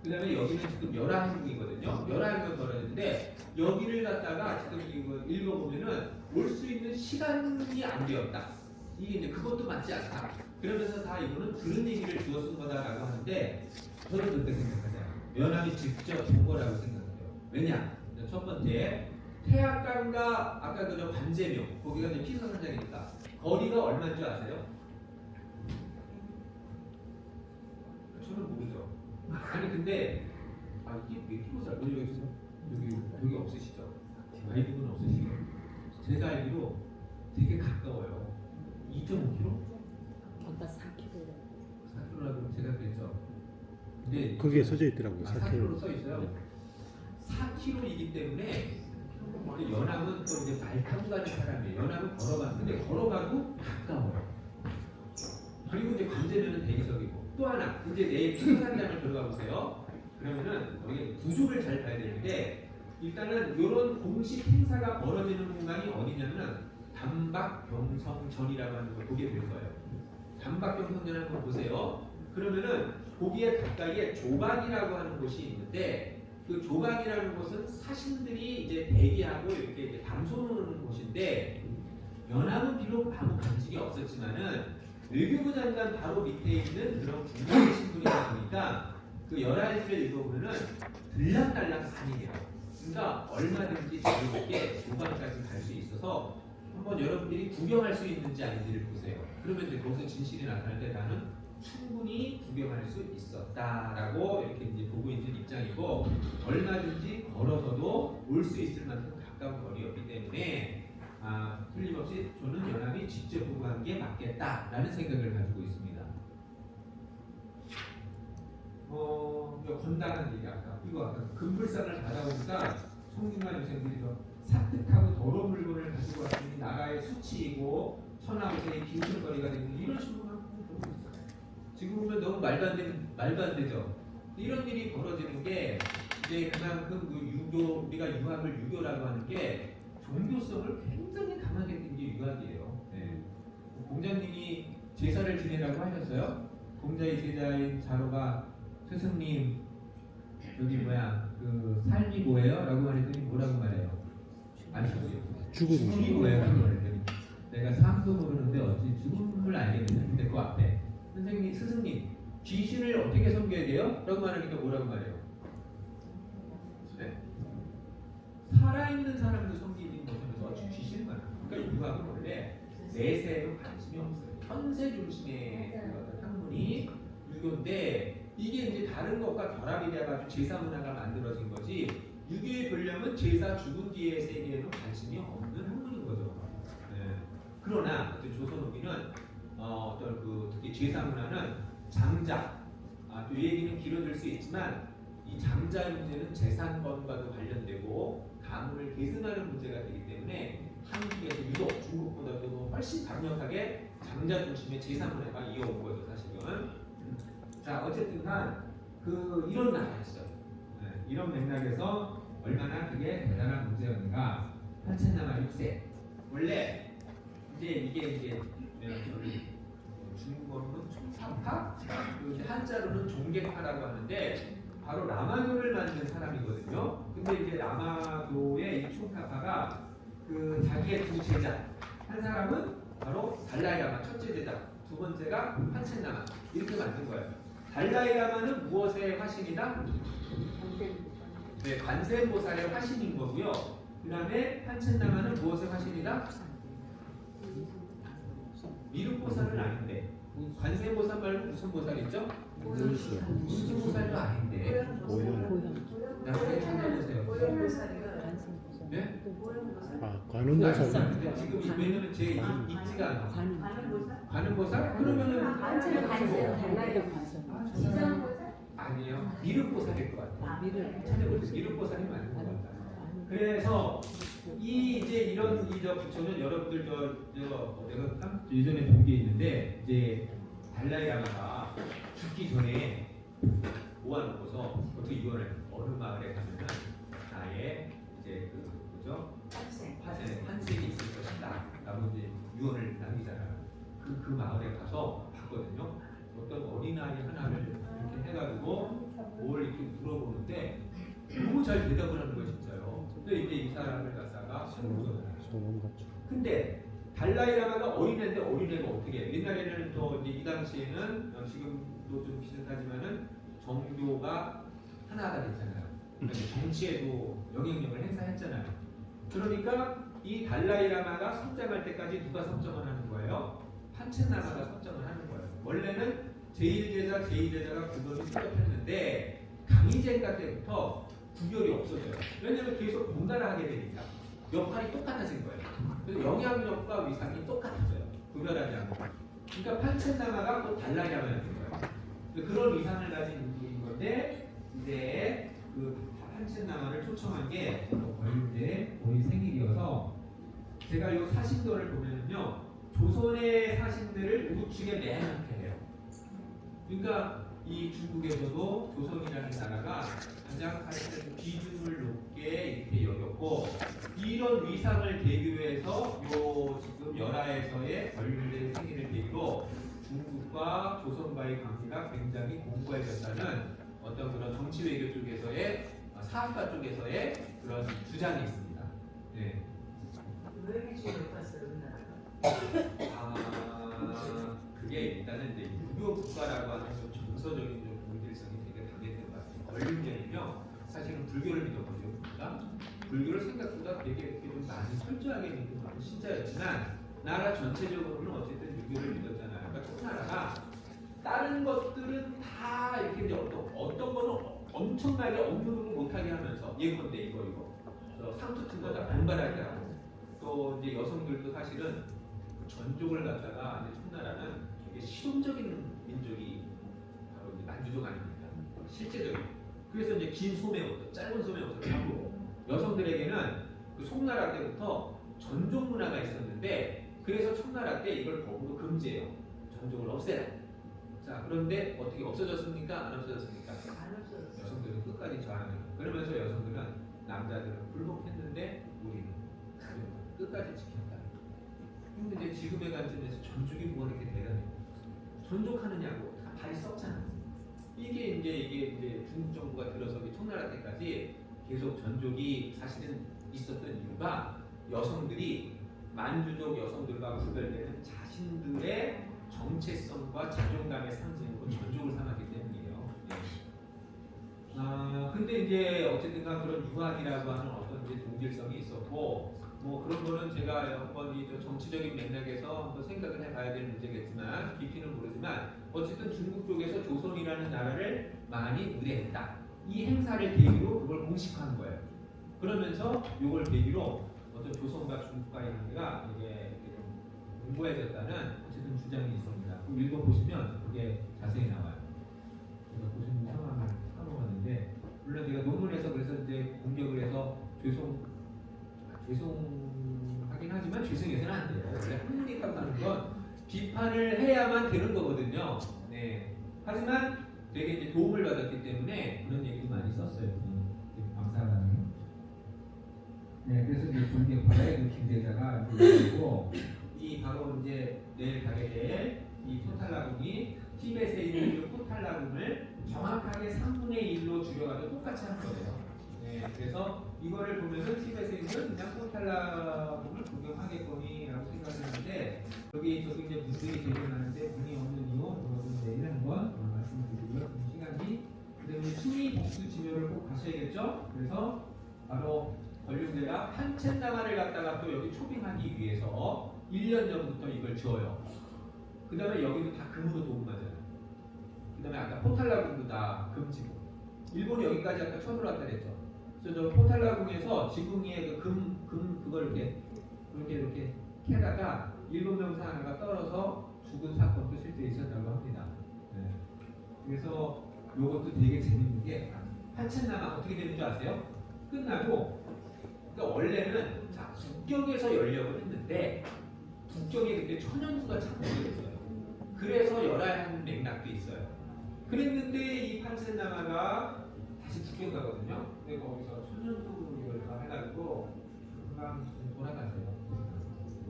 S1: 그 다음에 여기는 지금 열한국이거든요. 열한국이 벌어졌는데 여기를 갖다가 지금 이거 읽어보면은 올 수 있는 시간이 안 되었다. 이게 이제 그것도 맞지 않다. 그러면서 다 이거는 들은 얘기를 주어 쓴 거다라고 하는데 저는 그렇게 생각하잖아요. 연합이 직접 본 거라고 생각해요. 왜냐? 첫 번째 태학강과 아까 그 관제명 거기가 이제 피서산장이니까 거리가 얼마인 줄 아세요? 저는 모르죠. 아니 근데 이게 몇 킬로 살고 여기 없으시죠? 나이 분은 없으시죠? 제가 알기로 되게 가까워요. 2.5km?
S3: 아까 4kg.
S1: 4km라고 제가 그랬죠. 근데
S4: 거기에 써져 있더라고요.
S1: 4km로 써 있어요. 4km이기 때문에 연암은 또 이제 말 타고 가는 사람이에요. 연암은 걸어가는데 걸어가도 가까워요. 그리고 이제 관제면은 대기석이고 또 하나 이제 내일 피서산장을 들어가 보세요. 그러면은 여기 구조를 잘 봐야 되는데 일단은 이런 공식 행사가 벌어지는 공간이 어디냐면 담박경성전이라고 하는 걸 보게 될 거예요. 담박경성전을 한번 보세요. 그러면은 거기에 가까이에 조박이라고 하는 곳이 있는데 그 조박이라는 곳은 사신들이 이제 대기하고 이렇게 이제 담소놓는 곳인데 연합은 비록 아무 관직이 없었지만은 외교부 장관 바로 밑에 있는 그런 중간의 신분이다 보니까 그 열알지를 읽어보면은 들락달락 많이 해요. 그러니까 얼마든지 자유롭게 조반까지 갈 수 있어서 한번 여러분들이 구경할 수 있는지 아닌지를 보세요. 그러면 이제 거기서 진실이 나타날 때 나는 충분히 구경할 수 있었다라고 이렇게 이제 보고 있는 입장이고 얼마든지 걸어서도 올 수 있을 만큼 가까운 거리였기 때문에 틀림없이 저는 연합이 직접 보고한 게 맞겠다라는 생각을 가지고 있습니다. 건강한 얘기 이거 아까 금불상을 받아보니까 송중관 유생들이 사특하고 더러운 물건을 가지고 왔으니 나라의 수치이고 천하우세의 빈손거리가 되는 이런 신문을 보고 있어요. 지금 보면 너무 말도 안 되죠. 이런 일이 벌어지는 게 이제 그만큼 그 유교 우리가 유학을 유교라고 하는 게 종교성을 굉장히 강하게 띈 게 유학이에요. 네. 공자님이 제사를 지내라고 하셨어요. 공자의 제자인 자로가 스승님 여기 그 삶이 뭐예요? 라고 말했더니 뭐라고 말해요? 아니었어요. 죽음이 뭐예요? 라고 말했더니 내가 삶도 모르는데 어찌 죽음을 알겠느냐. 근데 그 앞에 선생님, 스승님 귀신을 어떻게 섬겨야 돼요? 라고 말하니까 뭐라고 말해요? 네? 살아있는 사람도 섬기는 것에서 어찌 귀신을 말해요. 그러니까 유학은 원래 내세에도 관심이 없어요. 현세 중심의 어떤 학문이 유교인데 이게 이제 다른 것과 결합이 돼가지고 제사 문화가 만들어진 거지 유교의 본령은 제사 죽은 뒤의 세계에는 관심이 없는 학문인 거죠. 네. 그러나 조선 후기는 어떤 그 특히 제사 문화는 장자 또 이 얘기는 길어질 수 있지만 이 장자의 문제는 재산권과도 관련되고 가문을 계승하는 문제가 되기 때문에 한국에서 유독 중국보다도 훨씬 강력하게 장자 중심의 제3문화가 이어온 거죠 사실은. 자 어쨌든간 이런 나라였어요. 네, 이런 맥락에서 얼마나 그게 대단한 문제였는가. 판첸나마 6세 원래 이게 저희 중국어로는 총사파, 한자로는 종객파라고 하는데 바로 라마교를 만든 사람이거든요. 근데 이제 라마교의 이 총사파가 자기의 두 제자, 한 사람은 바로 달라이라마 첫째 제자, 두 번째가 판첸나마 이렇게 만든 거예요. 달라이라마는 무엇의 화신이다? 네, 관세음보살의 화신인 거고요. 그 다음에 판첸나마는 무엇의 화신이다? 미륵보살은 아닌데 관세음보살 말고 무슨 보살 있죠? 무승보살도 아닌데 나중에 찾아보세요. 네?
S4: 관음보살.
S1: 근데 지금 왜냐면 제 입지가 안 나와. 관음보살? 그러면은 아니에요. 미륵보살일 것 같아요. 찾아보세요. 미륵보살이 맞는 것 같아요. 그래서 이런 부처는 여러분들 내가 예전에 본 게 있는데 이제 달라이라마가 죽기 전에 모아놓고서 어떻게 유언을 어느 마을에 가면은 나의 이제 환생이 있을 것이다 라고 이제 유언을 남기잖아요. 그 마을에 가서 봤거든요. 어떤 어린아이 하나를 이렇게 해가지고 뭘 이렇게 물어보는데 너무 잘 대답을 하는 거예요 진짜요. 근데 이제 이 사람을 갖다가 소문거잖아요. 근데 달라이라마가 어린애인데 어린애가 어떻게 해? 옛날에는 또 이제 이 당시에는 지금도 좀 비슷하지만은 정교가 하나가 됐잖아요. 그러니까 정치에도 영향력을 행사했잖아요. 그러니까 이 달라이라마가 선장할 때까지 누가 선정을 하는 거예요? 판첸나마가 선정을 하는 거예요. 원래는 제1제자, 제2제자가 구별이 뚜렷했는데 강희젠가 때부터 구별이 없어져요. 왜냐하면 계속 번갈아 하게 되니까 역할이 똑같아진 거예요. 그래서 영향력과 위상이 똑같아져요. 구별하지 않고. 그러니까 판첸나마가 또 달라이라마가 된 거예요. 그런 위상을 가진 인물인 건데 이제 판첸나마를 초청한 게 거의 생일이어서 제가 이 사신도를 보면요 조선의 사신들을 우측에 내놓게 해요. 그러니까 이 중국에서도 조선이라는 나라가 가장 사실은 비중을 높게 이렇게 여겼고 이런 위상을 계기로 해서 지금 열하에서의 권율의 생일을 계기로 중국과 조선과의 관계가 굉장히 공고해졌다는 어떤 그런 정치 외교 쪽에서의 사학과 쪽에서의 그런 주장이 있습니다. 네.
S2: 왜 이렇게 지금 봤어요 우리나라가?
S1: 그게 일단은 이제 유교 국가라고 하는 좀 정서적인 좀 공질성이 되게 강했던 것 같아요. 권륜전이며 사실은 불교를 믿었거든요. 불교를 생각보다 되게 좀 많이 철저하게 믿는 그런 신자였지만 나라 전체적으로는 어쨌든 유교를 믿었잖아요. 그러니까 청나라가 다른 것들은 다 이렇게 이제 어떤 거는 엄청나게 업무를 못하게 하면서 예컨대 이거 상투 튼 거다 반발하게 하고 또 이제 여성들도 사실은 전족을 갖다가 이제 청나라는 되게 실용적인 민족이 바로 이제 만주족 아닙니까? 실제적인. 그래서 이제 긴 소매옷, 짧은 소매옷을 하고 여성들에게는 그 송나라 때부터 전족 문화가 있었는데 그래서 청나라 때 이걸 법으로 금지해요. 전족을 없애라. 자 그런데 어떻게 없어졌습니까? 안 없어졌습니까?
S2: 안 없어졌어요.
S1: 여성들은 끝까지 저항해요. 그러면서 여성들은 남자들은 굴복했는데 우리는 끝까지 지켰다. 근데 이제 지금의 관점에서 전족이 뭐가 이렇게 대단해요. 전족하느냐고 다 발이 썩잖아. 이게 이제 중국 정부가 들어서기 청나라 때까지 계속 전족이 사실은 있었던 이유가 여성들이 만주족 여성들과 구별되는 자신들의 정체성과 자존감의 상징으로 전족을 삼았기 때문이에요. 근데 이제 어쨌든간 그런 유학이라고 하는 어떤 이제 동질성이 있었고 뭐 그런 거는 제가 한번 이 정치적인 맥락에서 한번 생각을 해봐야 될 문제겠지만 깊이는 모르지만 어쨌든 중국 쪽에서 조선이라는 나라를 많이 의뢰했다. 이 행사를 계기로 그걸 공식화한 거예요. 그러면서 이걸 계기로 어떤 조선과 중국과의 관계가 이게 좀 공고해졌다는 어쨌든 주장이 있습니다. 그럼 읽어보시면 그게 자세히 나와요. 제가 보시는 상황을 써놓았는데 물론 제가 논문에서 그래서 이제 공격을 해서 죄송하긴 하지만 하지만 되게 이제 도움을 받았기 때문에 그런 얘기도 많이 썼어요. 되게 감사하다는. 네, 그래서 이제 종교파의 그 김대자가 그리고 이 바로 이제 내일 가게 될 이 토탈라궁이 티벳에 있는 이 토탈라궁을 정확하게 3분의 1로 줄여가지고 똑같이 한 거예요. 네, 그래서 이거를 보면은 티벳에 있는 그냥 토탈라궁을 구경하겠거니라고 생각했는데 저기 이제 문들이 대변하는데 문이 없는 이유 그것은 내일 한번 말씀을 드리고요. 시간이 그다음에 순위 복수 지묘를 꼭 가셔야겠죠. 그래서 바로 권룡대가 판첸나마를 갖다가 또 여기 초빙하기 위해서 1년 전부터 이걸 지어요. 그 다음에 여기도 다 금으로 도금하잖아요. 그 다음에 아까 포탈라궁도 다 금지고. 일본이 여기까지 아까 처음 올라왔다 그랬죠. 그래서 저 포탈라궁에서 지붕 위에 그걸 이렇게 캐다가 일본 명사 하나가 떨어서 죽은 사건도 실제 있었다고 합니다. 네. 그래서 이것도 되게 재밌는 게 판첸나마 어떻게 되는 줄 아세요? 끝나고 그러니까 원래는 자 북경에서 열려고 했는데 북경에 그때 천연수가 착공이 됐어요. 그래서 열어야 하는 맥락도 있어요. 그랬는데 이 판첸나마가 다시 북경 가거든요. 근데 거기서 천연수로 이걸 다 해가지고 금방 돌아가세요.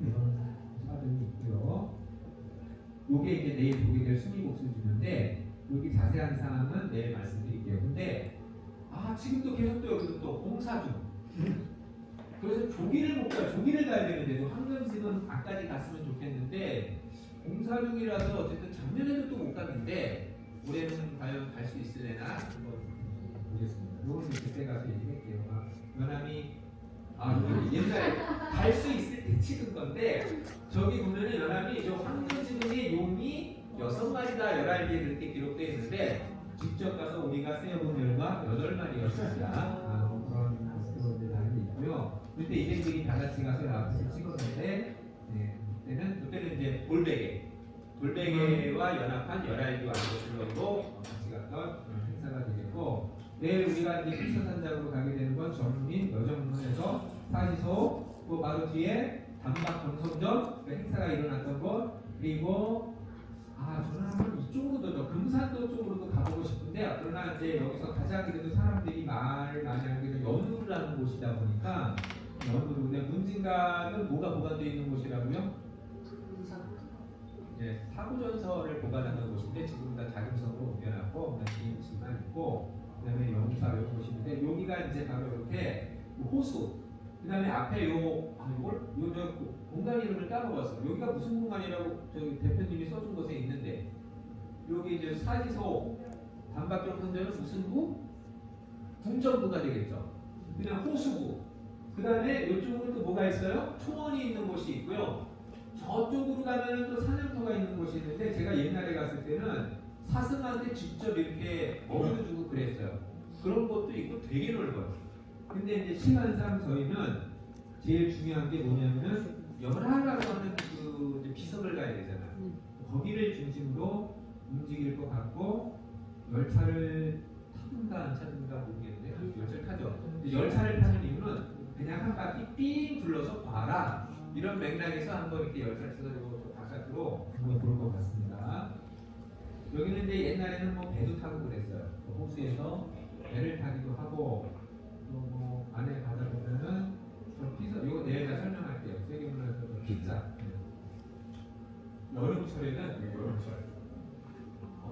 S1: 이런 사정이 있고요. 요게 이제 내일 보게 될 순위복수 주는데 여기 자세한 사항은 내일 말씀드릴게요. 근데 지금도 계속 또 여기도 또 공사 중. 그래서 조기를 못 가요. 조기를 가야 되는데도 황금지는 앞까지 갔으면 좋겠는데 공사 중이라서 어쨌든 작년에도 또 못 갔는데 올해는 과연 갈 수 있으려나 한번 보겠습니다. 요거는 그때 가서 얘기할게요. 연암이 옛날에 갈 수 있을 때 찍은 건데 저기 보면은 연암이 저 황금지능의 용이 6마리다 11개에 이렇게 기록되어 있는데 직접 가서 우리가 세어본 결과 8마리였습니다. 그런 모습들이 다르게 있고요. 그때 이들이 다 같이 가서 앞에서 찍었는데 그때는 이제 돌베개와 연합한 11개 왕족들로 같이 갔던 행사가 되겠고 내일 우리가 이제 필서산장으로 가게 되는 건 전문인 여정문에서 사지소 그 바로 뒤에 단박 경성전 그 행사가 일어났던 것 그리고 저는 한번 이쪽으로도 더 금산도 쪽으로도 가보고 싶은데 그러나 이제 여기서 가장 그래도 사람들이 말을 많이 하는 게 연루라는 곳이다 보니까 연루 근데 문진각은 뭐가 보관되어 있는 곳이라고요? 사고전서를 보관하는 곳인데 지금 다 자금성으로 옮겨놨고 기임지만 있고 그다음에 영사 이런 곳인데 여기가 이제 바로 이렇게 호수 그다음에 앞에 저 공간 이름을 까먹었어. 여기가 무슨 공간이라고 저기 대표님이 써준 곳에 있는데 여기 이제 사지소 단박경선전은 무슨 구? 궁전구가 되겠죠. 그냥 호수구. 그다음에 이쪽으로 또 뭐가 있어요? 초원이 있는 곳이 있고요. 저쪽으로 가면 또 사냥터가 있는 곳이 있는데 제가 옛날에 갔을 때는 사슴한테 직접 이렇게 먹이도 주고 그랬어요. 그런 것도 있고 되게 넓어요. 근데 이제 시간상 저희는 제일 중요한 게 뭐냐면은 연하라고 하는 그 이제 비석을 가야 되잖아요. 거기를 중심으로 움직일 것 같고 열차를 타든가 안 타든가 모르겠는데 열차를 타죠. 열차를 타는 이유는 그냥 한 바퀴 삥 둘러서 봐라 이런 맥락에서 한번 이렇게 열차를 타서 바깥으로 한번 볼 것 같습니다. 여기는 이제 옛날에는 뭐 배도 타고 그랬어요. 호수에서 배를 타기도 하고 또 뭐 안에 가다 보면은 피자 이거 내일 다 설명할게요. 세계문화에서 피자. 여름철에는 여름철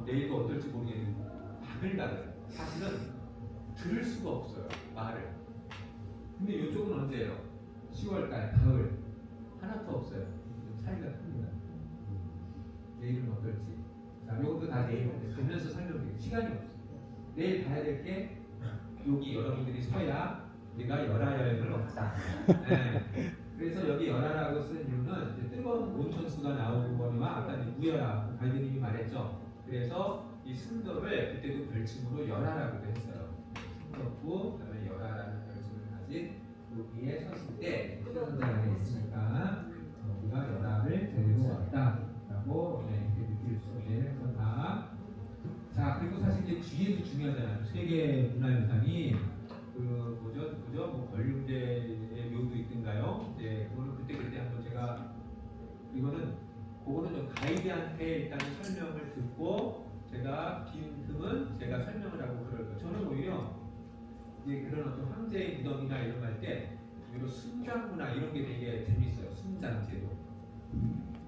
S1: 내일도 어떨지 모르겠는데 바글바글 사실은 들을 수가 없어요 말을. 근데 이쪽은 언제예요? 10월달 가을 하나도 없어요. 차이가 큽니다. 내일은 어떨지. 자, 이것도 다 내일 보면서 설명드릴게요. 시간이 없어요. 내일 봐야 될 게 여기 여러분들이 서야 우리가 열하여행을 없다. 네. 그래서 여기 열하라고 쓴 이유는 이제 뜨거운 온천수가 나오는 거니와 아까 무열하 가이드님이 말했죠. 그래서 이 승덕을 그때도 별칭으로 열하라고도 했어요. 승덕구 그다음에 열하라는 별칭을 가진 여기에 섰을 때 뜨거운 자리에 있으니까 우리가 열하를 데리고 왔다라고 이렇게 느낄 수 있는 거다. 자 그리고 사실 이제 뒤에도 중요하잖아요. 세계 문화유산이 그죠? 뭐 권룡대의 묘도 있던가요? 네, 그거는 그때 한번 제가 그거는 좀 가이드한테 일단 설명을 듣고 제가 이제 그런 어떤 황제의 무덤이나 이런 거 할 때 이런 순장문화 이런 게 되게 재밌어요. 순장제도.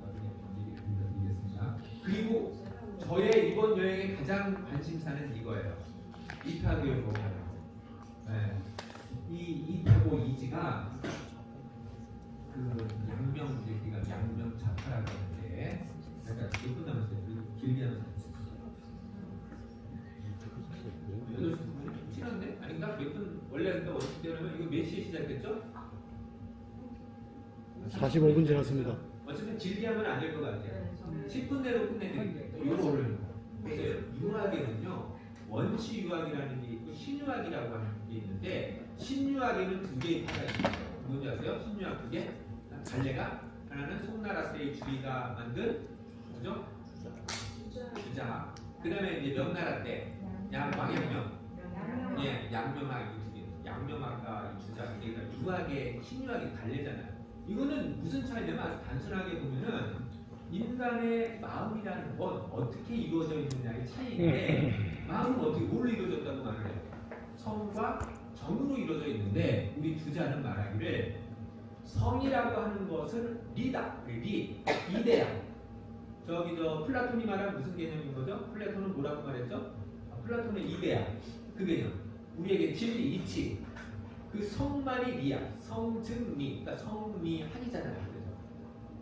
S1: 나중에 얘기를 드리겠습니다. 그리고 저의 이번 여행의 가장 관심사는 이거예요. 이타고에 보면 이 이타고 이지가 그 양명 이제 우리가 양명 자파라고 하는데 약간 몇분 남았어요. 길게 하면서 8시 9분? 지났네? 아닌가? 몇 분? 원래 근데 어떻게 되냐면 이거 몇 시에 시작했죠?
S4: 45분 지났습니다.
S1: 어쨌든 길게 하면 안 될 것 같아요.
S2: 네,
S1: 10분 내로 끝내드릴게요. 요거를 보세요. 유학에는요 원시 유학이라는 게 있고 신유학이라고 하는 게 있는데 신유학에는 두 개의 파가 있어요. 뭔지 아세요? 신유학 두 개? 갈래가 하나는 송나라 때의 주의가 만든 그죠? 주자. 그 다음에 이제 명나라 때 왕양명 예, 양명학 이 두 개. 양명학과 이 주자 그러니까 유학의 신유학이 갈래잖아요. 이거는 무슨 차이냐면 아주 단순하게 보면은 인간의 마음이라는 건 어떻게 이루어져 있느냐의 차이인데 마음은 어떻게 뭘로 이루어졌다고 말을 해요? 성과 정으로 이루어져 있는데 우리 주자는 말하기를 성이라고 하는 것은 리다, 이데야. 저기 저 플라톤이 말한 무슨 개념인 거죠? 플라톤은 뭐라고 말했죠? 플라톤은 이데야. 그 개념. 우리에게 진리, 이치. 그 성만이 리야. 성증리. 그러니까 성리한이잖아요. 그래서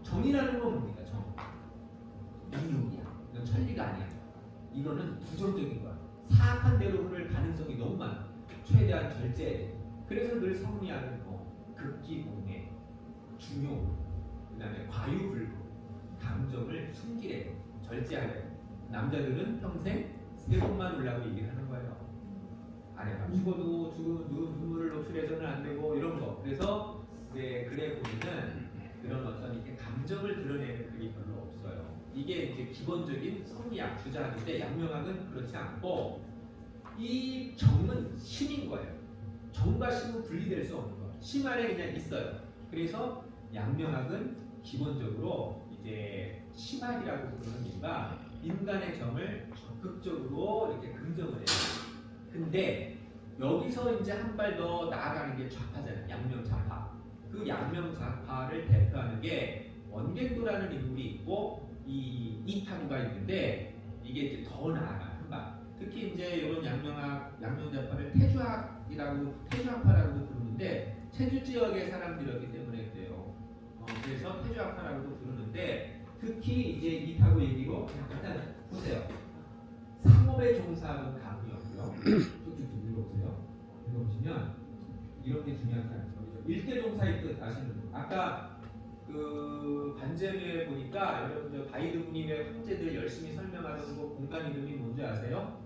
S1: 정이라는 건 뭡니까? 정. 능력이야. 이건 천리가 아니야. 이거는 부정적인 거야. 사악한 대로 흐를 가능성이 너무 많아. 최대한 절제. 그래서 늘 성리하는 거. 극기공해. 중요. 그 다음에 과유불급. 감정을 숨기래. 절제하래. 남자들은 평생 세번만 울라고 얘기를 하는 거예요. 아내가 죽어도 눈물을 노출해서는 안 되고 이런 거. 그래서 이제 그래 보면은 그런 어떤 이렇게 감정을 드러내는 글이 별로 없어요. 이게 이제 기본적인 성리학 주자인데 양명학은 그렇지 않고 이 정은 심인 거예요. 정과 심은 분리될 수 없는 거예요. 심 안에 그냥 있어요. 그래서 양명학은 기본적으로 이제 심학이라고 부르는 이유가 인간의 정을 적극적으로 이렇게 긍정을 해요. 근데 여기서 이제 한 발 더 나아가는 게 좌파잖아요. 양명 좌파. 그 양명 좌파를 대표하는 게 원겐도라는 인물이 있고 이 이타구가 있는데 이게 이제 더 나아가요. 한 발. 특히 이제 이런 양명 좌파를 태주학파라고도 부르는데 체주 지역의 사람들이었기 때문에 그래요. 그래서 태주학파라고도 부르는데 특히 이제 이타구 얘기로 일단 보세요. 상업에 종사하는 가문이었고요. 쭉쭉 읽어보세요. 읽어보시면 이런 게 중요한 게 아니죠. 일대 종사의 뜻 아시는 분. 아까 그 반제에 보니까 여러분 저 바이드부님의 황제들 열심히 설명하는 거 공간 이름이 뭔지 아세요?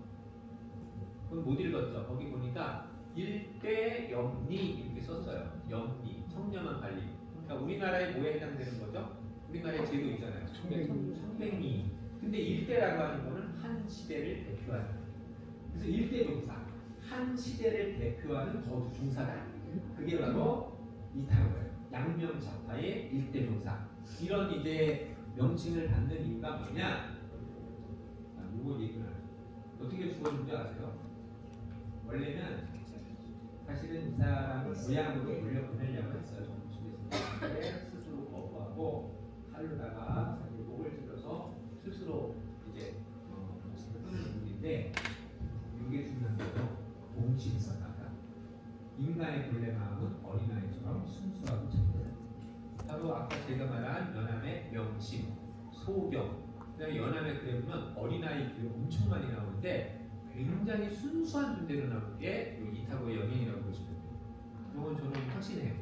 S1: 그건 못 읽었죠. 거기 보니까 일대 염리 이렇게 썼어요. 염리 청렴한 관리. 그러니까 우리나라에 뭐에 해당되는 거죠? 우리나라에 제도 있잖아요. 청백리. 근데 일대라고 하는 거는 한 시대를 대표하는. 그래서 일대 종사. 한 시대를 대표하는 거두 종사다. 그게 바로 이타고예요. 양명 좌파의 일대 종사. 이런 이제 명칭을 받는 이유가 뭐냐? 이거 얘기를 어떻게 죽었는지 아세요? 원래는 사실은 이 사람을 고향으로 돌려보내려고 했어요. 정부시대에서 스스로 거부하고 칼로다가 자기 목을 찔러서 스스로 이제 목숨을 끊는 분인데 이게 중요한 거죠. 공식성하다. 인간의 본래 마음은 어린아이처럼 순수하고 착해. 바로 아까 제가 말한 연암의 명심, 소경. 그다음에 연암의 글에 보면 어린아이 글이 엄청 많이 나오는데 굉장히 순수한 존재로 나오는 게 이타고의 영향이라고 보시면 돼요. 이건 저는 확신해요.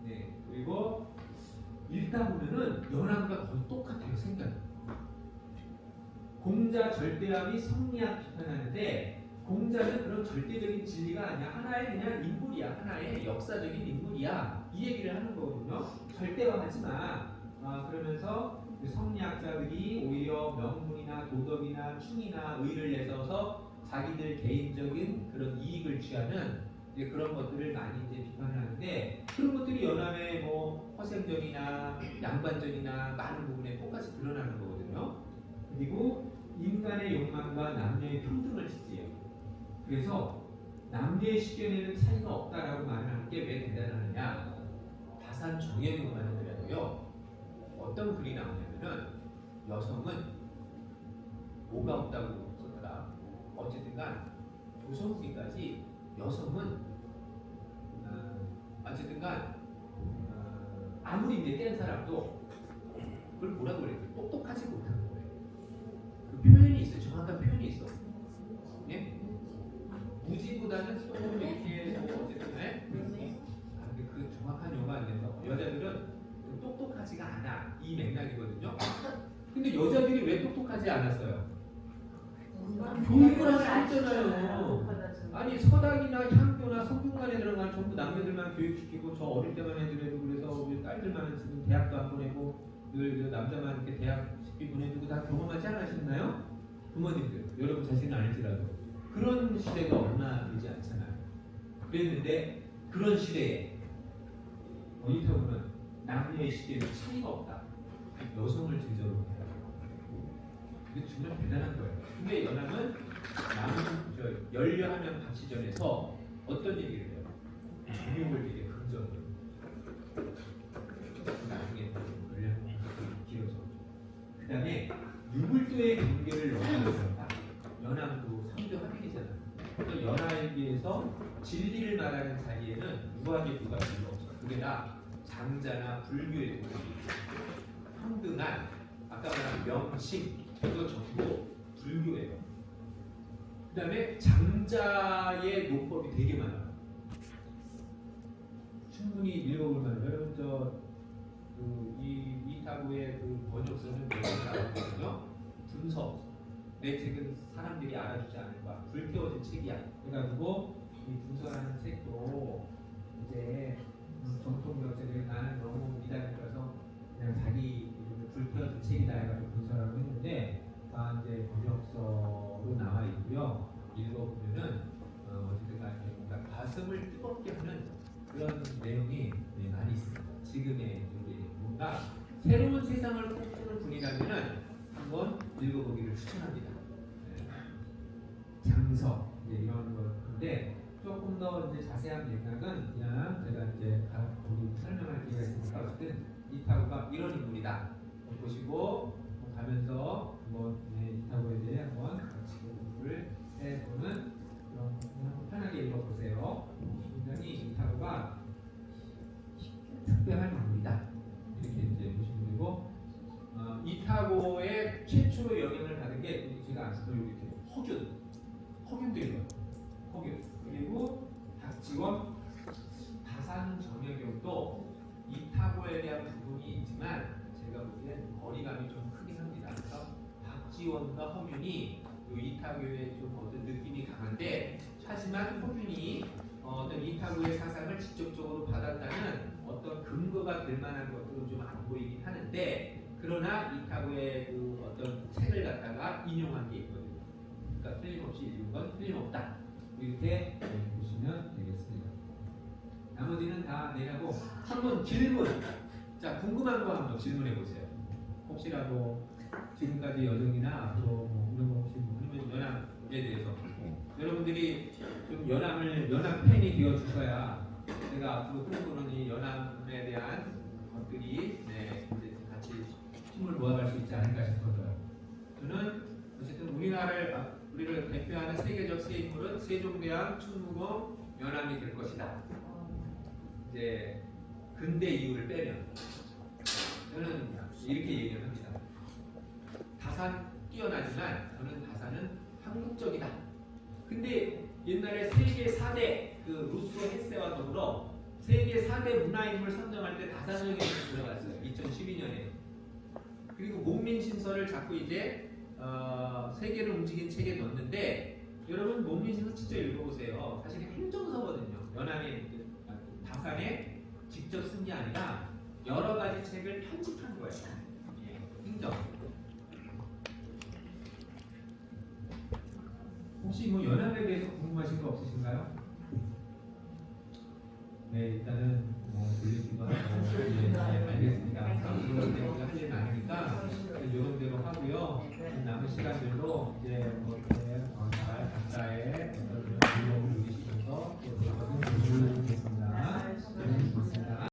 S1: 네. 그리고 읽다 보면은 연암과 거의 똑같아요. 생각이. 공자 절대함이 성리학 비판하는데 공자는 그런 절대적인 진리가 아니야. 하나의 그냥 인물이야. 하나의 역사적인 인물이야. 이 얘기를 하는 거거든요. 절대화하지 마. 그러면서 그 성리학자들이 오히려 명분이나 도덕이나 충이나 의를 내서서 자기들 개인적인 그런 이익을 취하는 이제 그런 것들을 많이 이제 비판을 하는데 그런 것들이 연암의 뭐 허생전이나 양반전이나 많은 부분에 똑같이 드러나는 거거든요. 그리고 인간의 욕망과 남녀의 평등을 지지해요. 그래서 남녀의 식견에는 차이가 없다라고 말하는 게 왜 대단하느냐? 다산 정예문만 해더라도요. 어떤 글이 나오냐면은 여성은 뭐가 없다고 썼더라. 어쨌든간 조선기까지 여성은 어쨌든간 아무리 이제 뗀 사람도 그걸 뭐라고 그래요? 똑똑하지 못하는 거예요. 그 표현이 있어요. 정확한 표현이 있어. 예? 무지보다는 조금 이렇게 뭐 어쨌든 근데 그 정확한 용어가 안 돼서 여자들은 똑똑하지가 않아 이 맥락이거든요. 근데 여자들이 왜 똑똑하지 않았어요? 교육을 하지 않잖아요. 아니 서당이나 향교나 성균관에 들어간 전부 남녀들만 교육시키고 저 어릴 때만 해도 그래서 우리 딸들만 지금 대학도 안 보내고 늘 남자만 이렇게 대학 식비 보내주고 다 경험하지 않으셨나요? 부모님들 여러분 자신은 아닐지라도 그런 시대가 얼마 되지 않잖아요. 그랬는데 그런 시대에 이태원은 남녀의 시대는 차이가 없다. 여성을 제자로 해요. 이게 정말 대단한 거예요. 근데 연합은 열려하면 박시전에서 어떤 얘기를 해요? 정욕을 되게 긍정해요. 나중에 열려하면 길어져. 그 다음에 유불도의 경계를 연합한다. 연합도 3조 합의잖아요. 그래서 연합에 비해서 진리를 말하는 자리에는 유학의 부가 별로 없어. 그게 다 장자나 불교의 도움이 평등한 아까 말한 명칭 이거 전부 불교예요. 그 다음에 장자의 논법이 되게 많아요. 충분히 읽어볼 만해요. 여러분 이타구의 그 번역서는 나왔거든요. 분석. 내 책은 사람들이 알아주지 않을 거야. 불태워진 책이야. 그래가지고 이 분석하는 책도 이제 정통 교육자들이 나는 너무 미달이라서 그냥 자기 불태워진 책이다 해가지고 분석하고 했는데 다 이제 번역서로 나와 있고요. 읽어보면은 어쨌든 간에 뭔가 가슴을 뜨겁게 하는 그런 내용이 많이 있습니다. 지금의 뭔가 새로운 세상을 꿈꾸는 분이라면은 한번 읽어보기를 추천합니다. 장서 이런 건데 조금 더 이제 자세한 맥락은 그냥 제가 이제 우리 설명할 기회가 있으니까 어쨌든 이타구가 이런 인물이다 보시고 가면서 한번 이타구에 대해 한번 같이 공부를 해보는 그런 한번 편하게 읽어보세요. 굉장히 이타구가 특별한 인물이다 이렇게 이제 보시면 되고 이타고의 최초로 영향을 받은 게 제가 안 써도 이렇게 허균도 있어요. 허균 그리고 박지원, 다산 정여경도 이타고에 대한 부분이 있지만 제가 보기엔 거리감이 좀 크긴 합니다. 그래서 박지원과 허균이 이타고의 좀 어떤 느낌이 강한데 하지만 허균이 어떤 이타고의 사상을 직접적으로 받았다는 어떤 근거가 될 만한 것들은 좀 안 보이긴 하는데 그러나 이타고의 그 어떤 책을 갖다가 인용한 게 있거든요. 그러니까 틀림없이 읽은 건 틀림없다. 이렇게 보시면 되겠습니다. 나머지는 다 내라고 한번 질문. 자 궁금한 거 한번 질문해 보세요. 혹시라도 지금까지 여정이나 앞으로 뭐 이런 거 혹시 그러면 연합에 대해서 여러분들이 좀 연합 팬이 되어 주셔야 제가 앞으로 꿈꾸는 이 연합에 대한 것들이 이제 같이 힘을 모아갈 수 있지 않을까 싶어서요. 저는 어쨌든 우리를 대표하는 세계적 세 인물은 세종대왕, 충무공, 연합이 될 것이다. 이제 근대 이후를 빼면 저는 이렇게 얘기를 합니다. 다산 뛰어나지만 저는 다산은 한국적이다. 근데 옛날에 세계 4대 그 루소 헤세와 더불어 세계 4대 문화인물 선정할 때 다산정에 들어갔어요. 2012년에. 그리고 목민신서를 자꾸 이제 세계를 움직인 책에 넣었는데 여러분 목민신서 직접 읽어보세요. 사실 행정서거든요. 연합의 다산에 직접 쓴 게 아니라 여러 가지 책을 편집한 거예요. 예, 행정. 혹시 뭐 연합에 대해서 궁금하신 거 없으신가요? 네, 일단은 들리기도 하고 네, 알겠습니다. 앞으로 우리가 할 일 많으니까 이런 대로 하고요. 남은 시간들도 이제